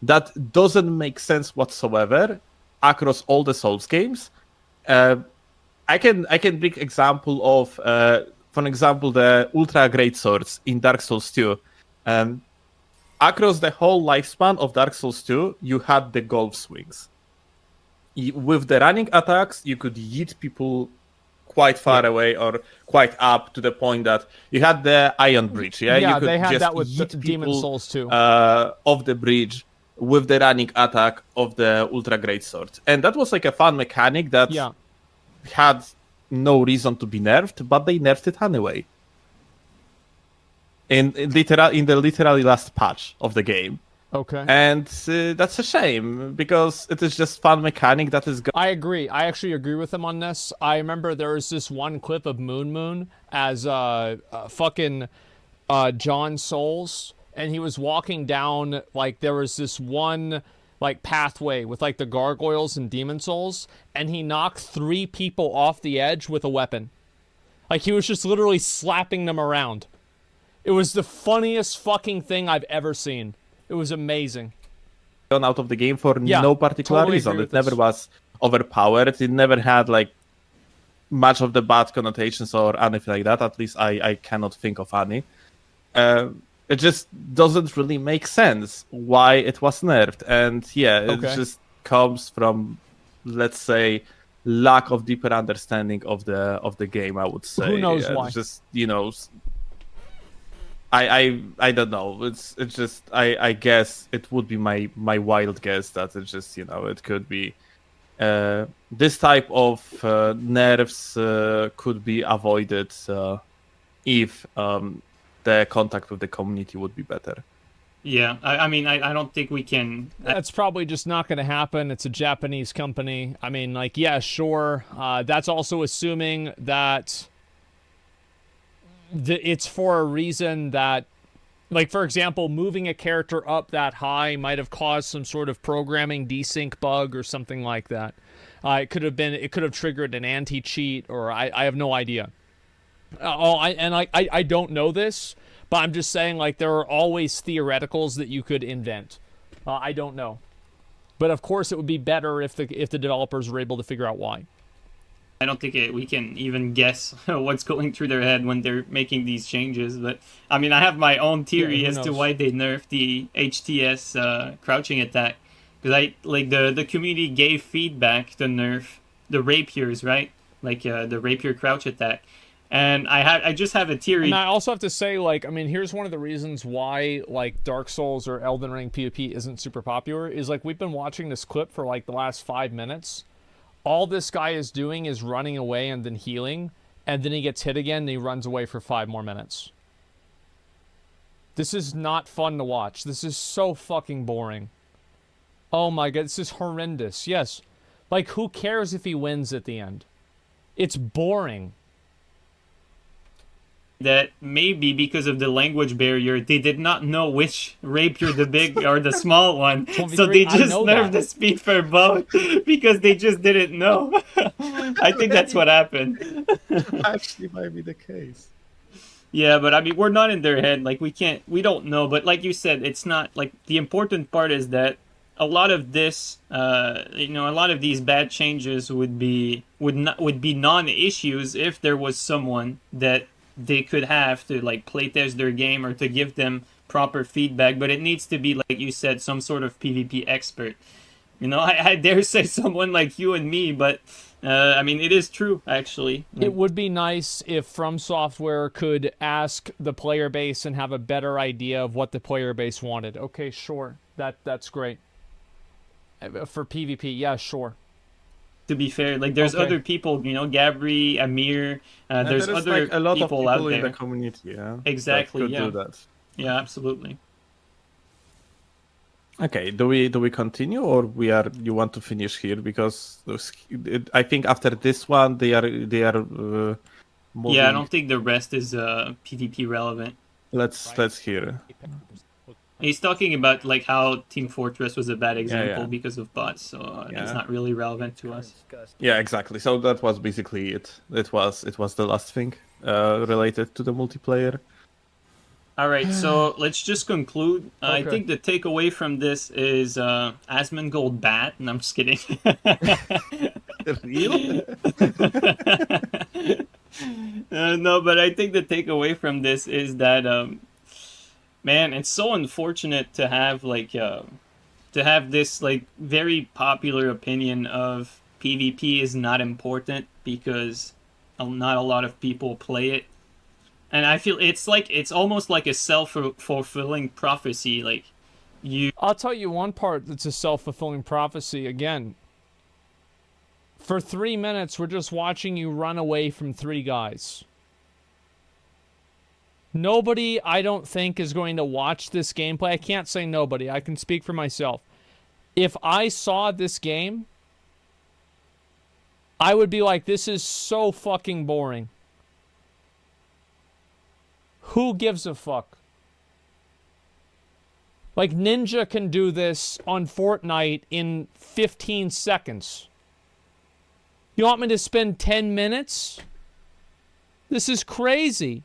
that doesn't make sense whatsoever across all the Souls games. I can bring example of, for example, the Ultra Great Swords in Dark Souls 2. Across the whole lifespan of Dark Souls 2, you had the golf swings. With the running attacks, you could yeet people quite far away or quite up, to the point that you had the Iron Bridge. Yeah, Yeah, you could they had just that with yeet Demon people, Souls too. Off the bridge with the running attack of the Ultra Great Sword. And that was like a fun mechanic that had no reason to be nerfed, but they nerfed it anyway. In the literally last patch of the game. Okay. And that's a shame, because it is just fun mechanic that is... I agree. I actually agree with him on this. I remember there was this one clip of Moon as fucking John Souls, and he was walking down, like, there was this one like pathway with like the gargoyles and demon souls, and he knocked 3 people off the edge with a weapon. Like, he was just literally slapping them around. It was the funniest fucking thing I've ever seen. It was amazing. Out of the game for no particular totally reason. It this. never was overpowered. It never had like much of the bad connotations or anything like that. At least I cannot think of any. It just doesn't really make sense why it was nerfed. And yeah, it just comes from let's say, lack of deeper understanding of the game. I would say. Who knows why? Just I don't know. It's just I guess it would be my wild guess that it's just it could be this type of nerfs could be avoided if the contact with the community would be better. Yeah, I mean, I don't think we can. That's probably just not going to happen. It's a Japanese company. I mean, like, yeah, sure. That's also assuming that it's for a reason that, like, for example, moving a character up that high might have caused some sort of programming desync bug or something like that. It could have triggered an anti-cheat, or I have no idea. I don't know this, but I'm just saying, like, there are always theoreticals that you could invent. I don't know, but of course it would be better if the developers were able to figure out why. I don't think we can even guess what's going through their head when they're making these changes. But I mean, I have my own theory as to why they nerfed the HTS crouching attack, because the community gave feedback to nerf the rapiers, right? Like the rapier crouch attack. And I just have a theory. And I also have to say, like, I mean, here's one of the reasons why, like, Dark Souls or Elden Ring PvP isn't super popular, is, like, we've been watching this clip for, like, the last 5 minutes. All this guy is doing is running away and then healing, and then he gets hit again and he runs away for 5 more minutes. This is not fun to watch. This is so fucking boring. Oh my god, this is horrendous. Yes. Like, who cares if he wins at the end? It's boring. That maybe because of the language barrier, they did not know which rapier, the big or the small one. So they just nerfed the speed for both because they just didn't know. I think that's what happened. Actually, might be the case. Yeah, but I mean, we're not in their head. Like, we don't know. But like you said, it's not like the important part is that a lot of this, a lot of these bad changes would be non-issues if there was someone that they could have to, like, playtest their game or to give them proper feedback. But it needs to be, like you said, some sort of PvP expert. I dare say someone like you and me, but I mean, it is true, actually. It would be nice if From Software could ask the player base and have a better idea of what the player base wanted. Okay, sure. That's great. For PvP, yeah, sure. To be fair, like, there's other people, Gabri, Amir, there's other like a lot people of out people there in the community, yeah. Exactly, that could yeah. do that. Yeah, absolutely. Okay, do we continue, or you want to finish here, because I think after this one they are moving. Yeah, I don't think the rest is PvP relevant. Let's hear. He's talking about, like, how Team Fortress was a bad example Yeah. because of bots, so it's not really relevant to us. Yeah, exactly. So that was basically it. It was the last thing related to the multiplayer. All right, so let's just conclude. I Okay. think the takeaway from this is Asmongold bad, and I'm just kidding. Real? No, but I think the takeaway from this is that, man, it's so unfortunate to have this, like, very popular opinion of PvP is not important because not a lot of people play it. And I feel it's almost like a self-fulfilling prophecy. Like, I'll tell you one part that's a self-fulfilling prophecy again. For 3 minutes, we're just watching you run away from 3 guys. Nobody, I don't think, is going to watch this gameplay. I can't say nobody. I can speak for myself. If I saw this game, I would be like, this is so fucking boring. Who gives a fuck? Like, Ninja can do this on Fortnite in 15 seconds. You want me to spend 10 minutes? This is crazy.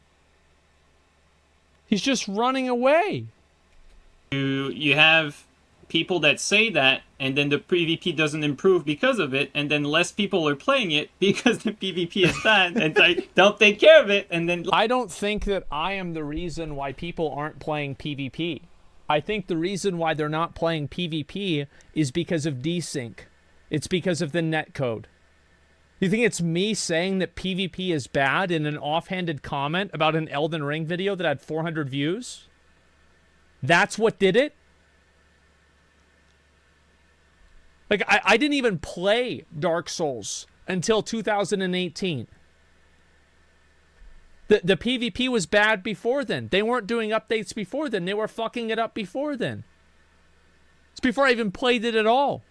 He's just running away. you have people that say that, and then the PvP doesn't improve because of it, and then less people are playing it because the PvP is bad, and they don't take care of it, and then... I don't think that I am the reason why people aren't playing PvP. I think the reason why they're not playing PvP is because of desync. It's because of the netcode. You think it's me saying that PvP is bad in an offhanded comment about an Elden Ring video that had 400 views? That's what did it? Like, I didn't even play Dark Souls until 2018. The PvP was bad before then. They weren't doing updates before then. They were fucking it up before then. It's before I even played it at all.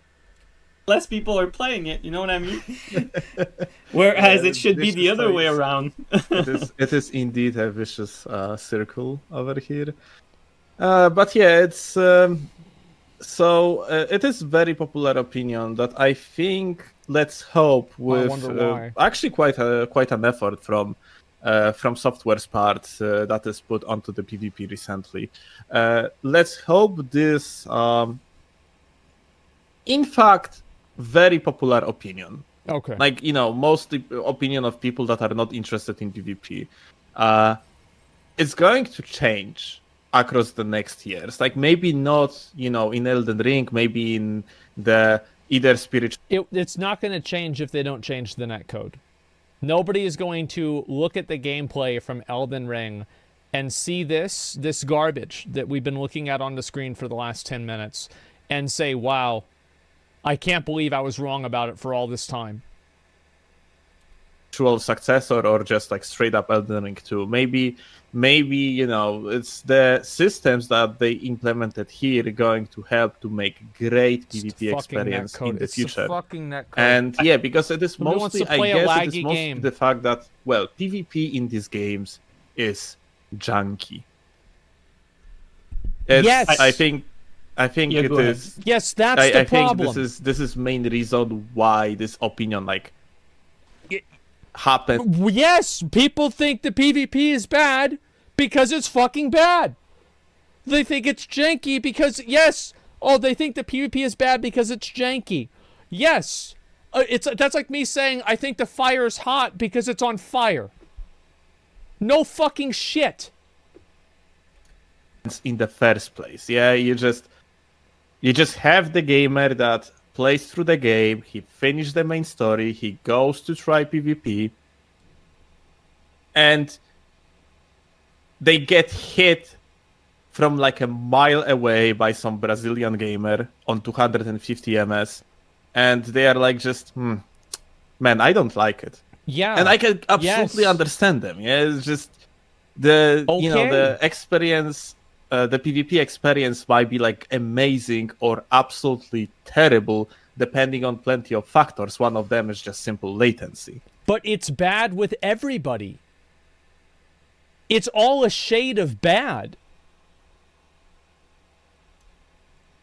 Less people are playing it, you know what I mean? Whereas it should be the other way around. It is indeed a vicious circle over here. But yeah, it's it is very popular opinion that I think, let's hope, with actually quite an effort from Software's part that is put onto the PvP recently. Let's hope this in fact very popular opinion. Okay. Like, most opinion of people that are not interested in PvP. It's going to change across the next years. Like, maybe not, in Elden Ring, maybe in the either spiritual... It's not going to change if they don't change the netcode. Nobody is going to look at the gameplay from Elden Ring and see this garbage that we've been looking at on the screen for the last 10 minutes and say, wow, I can't believe I was wrong about it for all this time. Actual successor, or just like straight up Elden Ring 2. Maybe it's the systems that they implemented here going to help to make great PvP experience in the future. It's the fucking netcode. And yeah, because it is Nobody mostly, wants to play a laggy it is mostly game. the fact that, well, PvP in these games is junky. Yes. I think Yeah, it go ahead. is. Yes, that's I the think problem. this is main reason why this opinion happened. Yes, people think the PvP is bad because it's fucking bad. They think it's janky because, they think the PvP is bad because it's janky. Yes. That's like me saying I think the fire is hot because it's on fire. No fucking shit. In the first place, yeah, you just have the gamer that plays through the game, he finished the main story, he goes to try PvP, and they get hit from like a mile away by some Brazilian gamer on 250 ms, and they are like, man, I don't like it. Yeah. And I can absolutely understand them. Yeah, it's just the the experience, the PvP experience might be like amazing or absolutely terrible, depending on plenty of factors. One of them is just simple latency. But it's bad with everybody. It's all a shade of bad.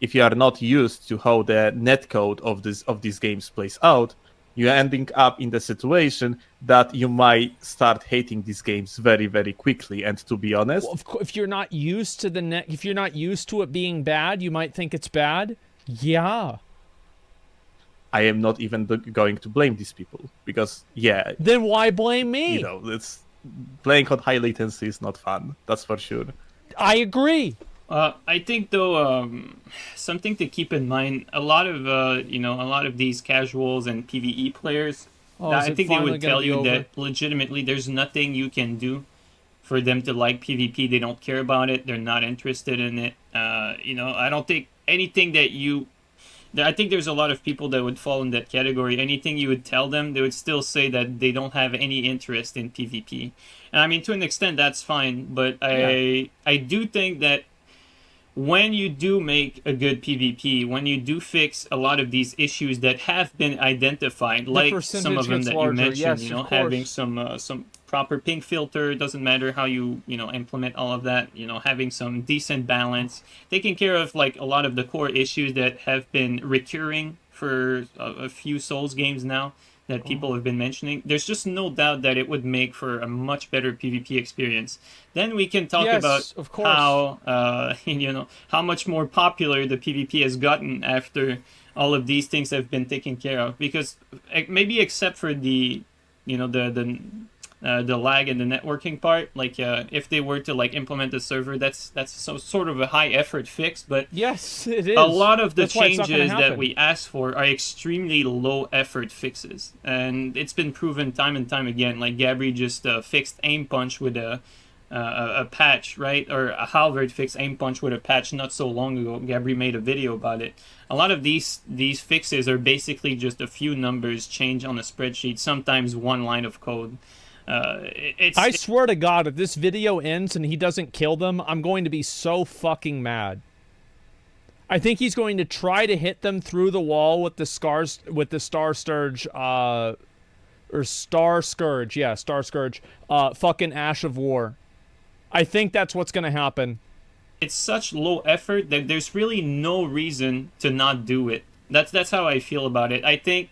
If you are not used to how the netcode of these games plays out, you're ending up in the situation that you might start hating these games very, very quickly. And to be honest, Well, if you're not used to if you're not used to it being bad, you might think it's bad. Yeah. I am not even going to blame these people because, Then why blame me? It's playing on high latency is not fun. That's for sure. I agree. I think though, something to keep in mind. A lot of these casuals and PvE players, I think they would tell you that legitimately there's nothing you can do for them to like PvP. They don't care about it. They're not interested in it. I don't think anything that I think there's a lot of people that would fall in that category. Anything you would tell them, they would still say that they don't have any interest in PvP. And I mean, to an extent, that's fine. But I do think that when you do make a good PvP, when you do fix a lot of these issues that have been identified, like some of them that you mentioned, having some proper ping filter, doesn't matter how you implement all of that, having some decent balance, taking care of like a lot of the core issues that have been recurring for a few Souls games now that people have been mentioning. There's just no doubt that it would make for a much better PvP experience. Then we can talk about how how much more popular the PvP has gotten after all of these things have been taken care of. Because maybe except for the the lag and the networking part. Like if they were to like implement the server, that's sort of a high effort fix. But Yes, it is. a lot of the That's why it's not gonna changes that happen. we asked for are extremely low effort fixes, and it's been proven time and time again. Like Gabri just fixed aim punch with a patch, right? Or Halvard fixed aim punch with a patch not so long ago. Gabri made a video about it. A lot of these fixes are basically just a few numbers changed on a spreadsheet, sometimes one line of code. I swear to God, if this video ends and he doesn't kill them, I'm going to be so fucking mad. I think he's going to try to hit them through the wall with the Star Scourge, or Star Scourge, yeah, Star Scourge, fucking Ash of War. I think that's what's gonna happen. It's such low effort that there's really no reason to not do it. That's how I feel about it. I think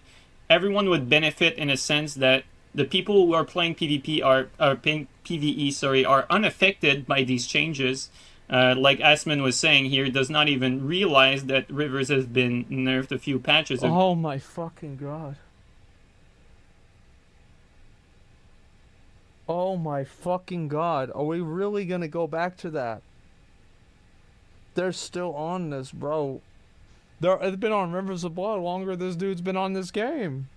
everyone would benefit in a sense that the people who are playing PvP are playing PvE, sorry, are unaffected by these changes. Like Asmon was saying here, does not even realize that Rivers has been nerfed a few patches ago. Oh my fucking God. Oh my fucking God. Are we really gonna go back to that? They're still on this, bro. They've been on Rivers of Blood longer than this dude's been on this game.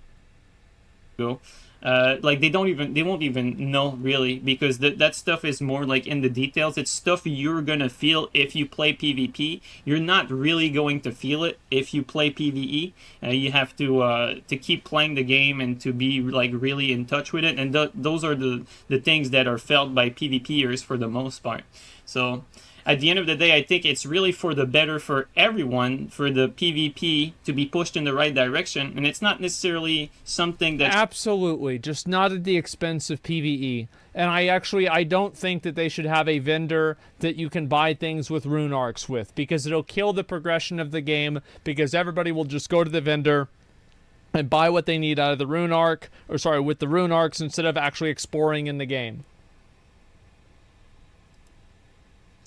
Like they won't even know really, because that stuff is more like in the details. It's stuff you're gonna feel if you play PvP. You're not really going to feel it if you play PvE. You have to keep playing the game and to be like really in touch with it. And those are the things that are felt by PvPers for the most part. So at the end of the day, I think it's really for the better for everyone, for the PvP to be pushed in the right direction, and it's not necessarily something that... Absolutely, just not at the expense of PvE. And I don't think that they should have a vendor that you can buy things with rune arcs with, because it'll kill the progression of the game, because everybody will just go to the vendor and buy what they need out of the rune arc, or sorry, with the rune arcs instead of actually exploring in the game.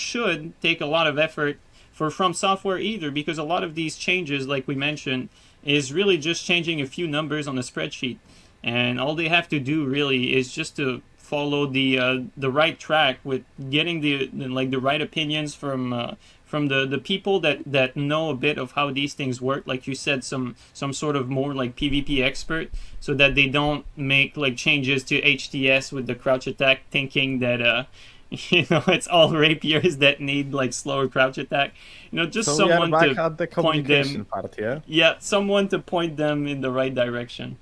Should take a lot of effort for From Software either, because a lot of these changes, like we mentioned, is really just changing a few numbers on a spreadsheet, and all they have to do really is just to follow the right track with getting the right opinions from the people that know a bit of how these things work, like you said, some sort of more like PvP expert, so that they don't make like changes to HTS with the crouch attack thinking that it's all rapiers that need like slower crouch attack. Just So someone we are back to at the point communication them. part, yeah? Yeah, someone to point them in the right direction.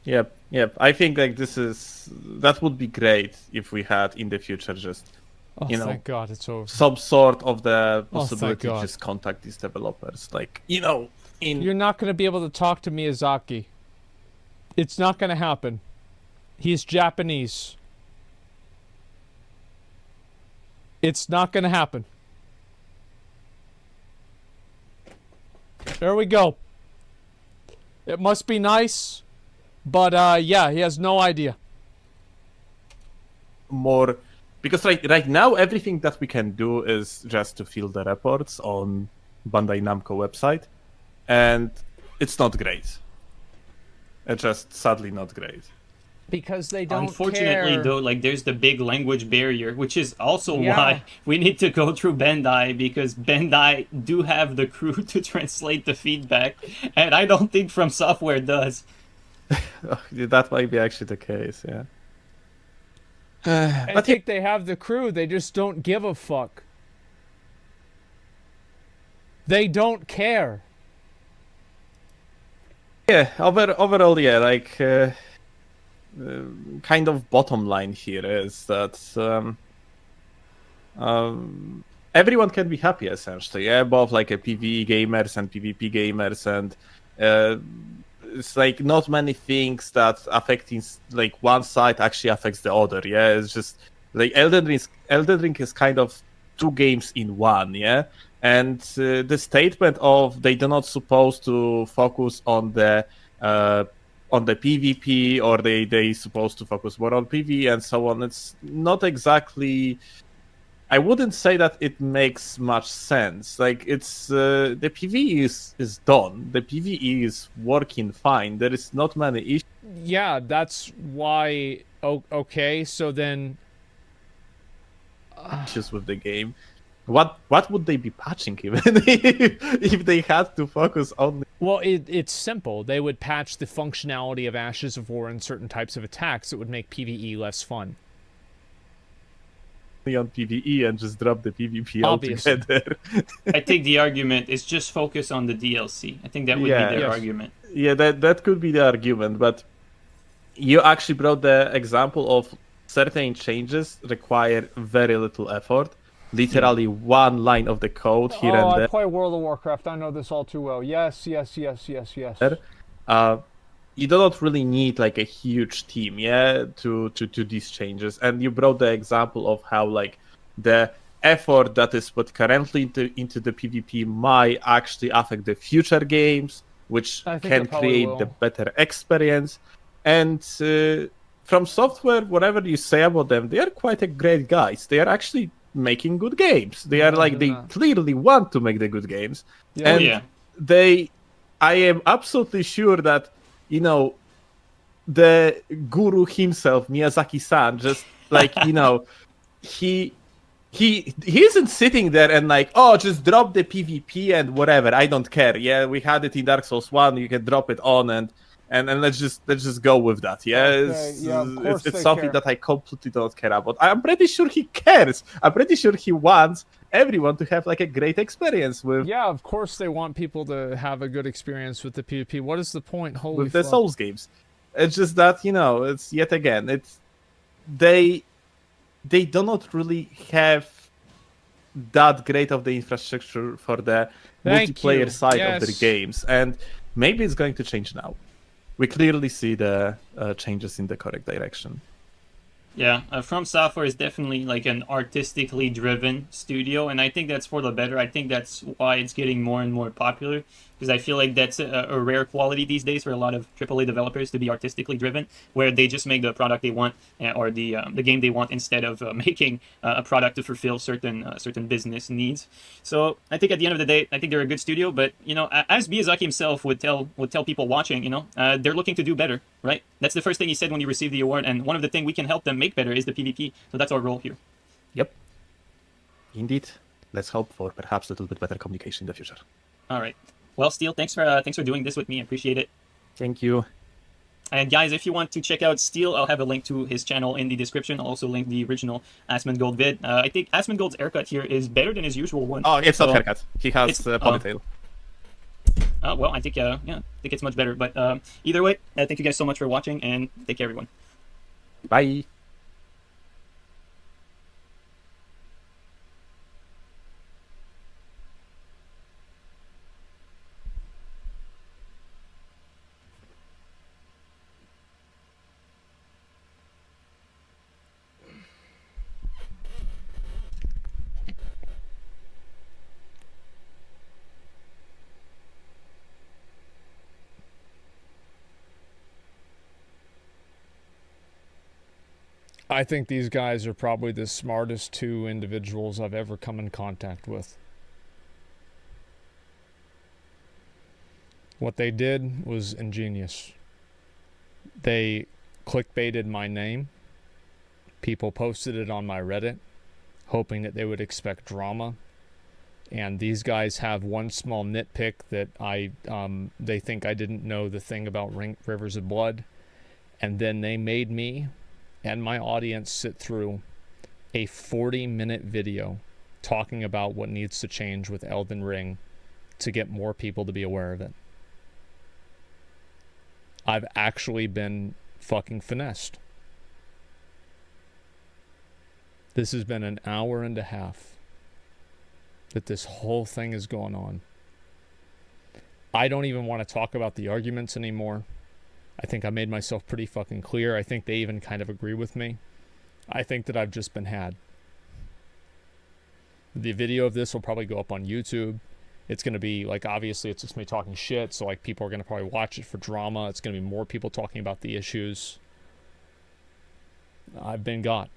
Yep. I think like that would be great if we had in the future just Oh, thank God it's over. some sort of the Oh, thank possibility to God. just contact these developers, like You're not going to be able to talk to Miyazaki. It's not going to happen. He's Japanese. It's not going to happen. There we go. It must be nice, but yeah, he has no idea. more, because right now everything that we can do is just to fill the reports on Bandai Namco website, and it's not great. It's just sadly not great. Because they don't Unfortunately, care. though, like there's the big language barrier, which is also Yeah. why we need to go through Bandai, because Bandai do have the crew to translate the feedback, and I don't think From Software does. That might be actually the case, yeah. I think they have the crew, they just don't give a fuck. They don't care. Yeah, overall, yeah, like kind of bottom line here is that everyone can be happy essentially, yeah, both like a PvE gamers and PvP gamers, and it's like not many things that affecting like one side actually affects the other, yeah. It's just like Elden Ring is kind of two games in one, yeah. And the statement of they do not supposed to focus on the PvP, or they supposed to focus more on PvE and so on, it's not exactly, I wouldn't say that it makes much sense. Like it's the PvE is done, the PvE is working fine, there is not many issues. Yeah, that's why Oh, okay, so then issues with the game. What would they be patching even if they had to focus only well, it's simple. They would patch the functionality of Ashes of War and certain types of attacks that would make PvE less fun. on PvE and just drop the PvP Obviously. altogether? I think the argument is just focus on the DLC. I think that would be their Yes. argument. Yeah, that could be the argument, but you actually brought the example of certain changes require very little effort. Literally one line of the code here Oh, and I there. play World of Warcraft. I know this all too well. Yes. You do not really need like a huge team, yeah, to do these changes. And you brought the example of how like the effort that is put currently into the PvP might actually affect the future games, which I think can it probably create will. the better experience. And from software, whatever you say about them, they are quite a great guys. They are actually making good games. They are like they clearly want to make the good games. Yeah. And Yeah. I am absolutely sure that, you know, the guru himself, Miyazaki-san, just like, you know, he isn't sitting there and like, oh, just drop the PvP and whatever, I don't care. Yeah, we had it in Dark Souls 1, you can drop it on and let's just go with that. Yeah, Okay, yeah, of course it's they something care. that I completely don't care about. I'm pretty sure he cares. I'm pretty sure he wants everyone to have like a great experience with Yeah, of course they want people to have a good experience with the PvP. What is the point? Holy with the fuck. Souls games. It's just that, you know, it's yet again, it's they do not really have that great of the infrastructure for the Thank multiplayer you. side of their Yes. games, and maybe it's going to change now. We clearly see the changes in the correct direction. Yeah, From Software is definitely like an artistically driven studio, and I think that's for the better. I think that's why it's getting more and more popular, because I feel like that's a rare quality these days for a lot of AAA developers to be artistically driven, where they just make the product they want or the game they want instead of making a product to fulfill certain business needs. So I think at the end of the day, I think they're a good studio, but you know, as Miyazaki himself would tell people watching, you know, they're looking to do better, right? That's the first thing he said when he received the award, and one of the things we can help them make better is the PvP. So that's our role here. Yep. Indeed. Let's hope for perhaps a little bit better communication in the future. All right. Well, Steel, thanks for doing this with me. I appreciate it. Thank you. And guys, if you want to check out Steel, I'll have a link to his channel in the description. I'll also link the original Asmongold vid. I think Asmongold's haircut here is better than his usual one. Oh, it's So- not haircut. He has it's- a ponytail. Well, I think I think it's much better. But either way, thank you guys so much for watching, and take care, everyone. Bye. I think these guys are probably the smartest two individuals I've ever come in contact with. What they did was ingenious. They clickbaited my name. People posted it on my Reddit, hoping that they would expect drama. And these guys have one small nitpick that they think I didn't know the thing about Rivers of Blood. And then they made me and my audience sit through a 40-minute video talking about what needs to change with Elden Ring to get more people to be aware of it. I've actually been fucking finessed. This has been an hour and a half that this whole thing is going on. I don't even want to talk about the arguments anymore. I think I made myself pretty fucking clear. I think they even kind of agree with me. I think that I've just been had. The video of this will probably go up on YouTube. It's going to be, like, obviously it's just me talking shit, so, like, people are going to probably watch it for drama. It's going to be more people talking about the issues. I've been got.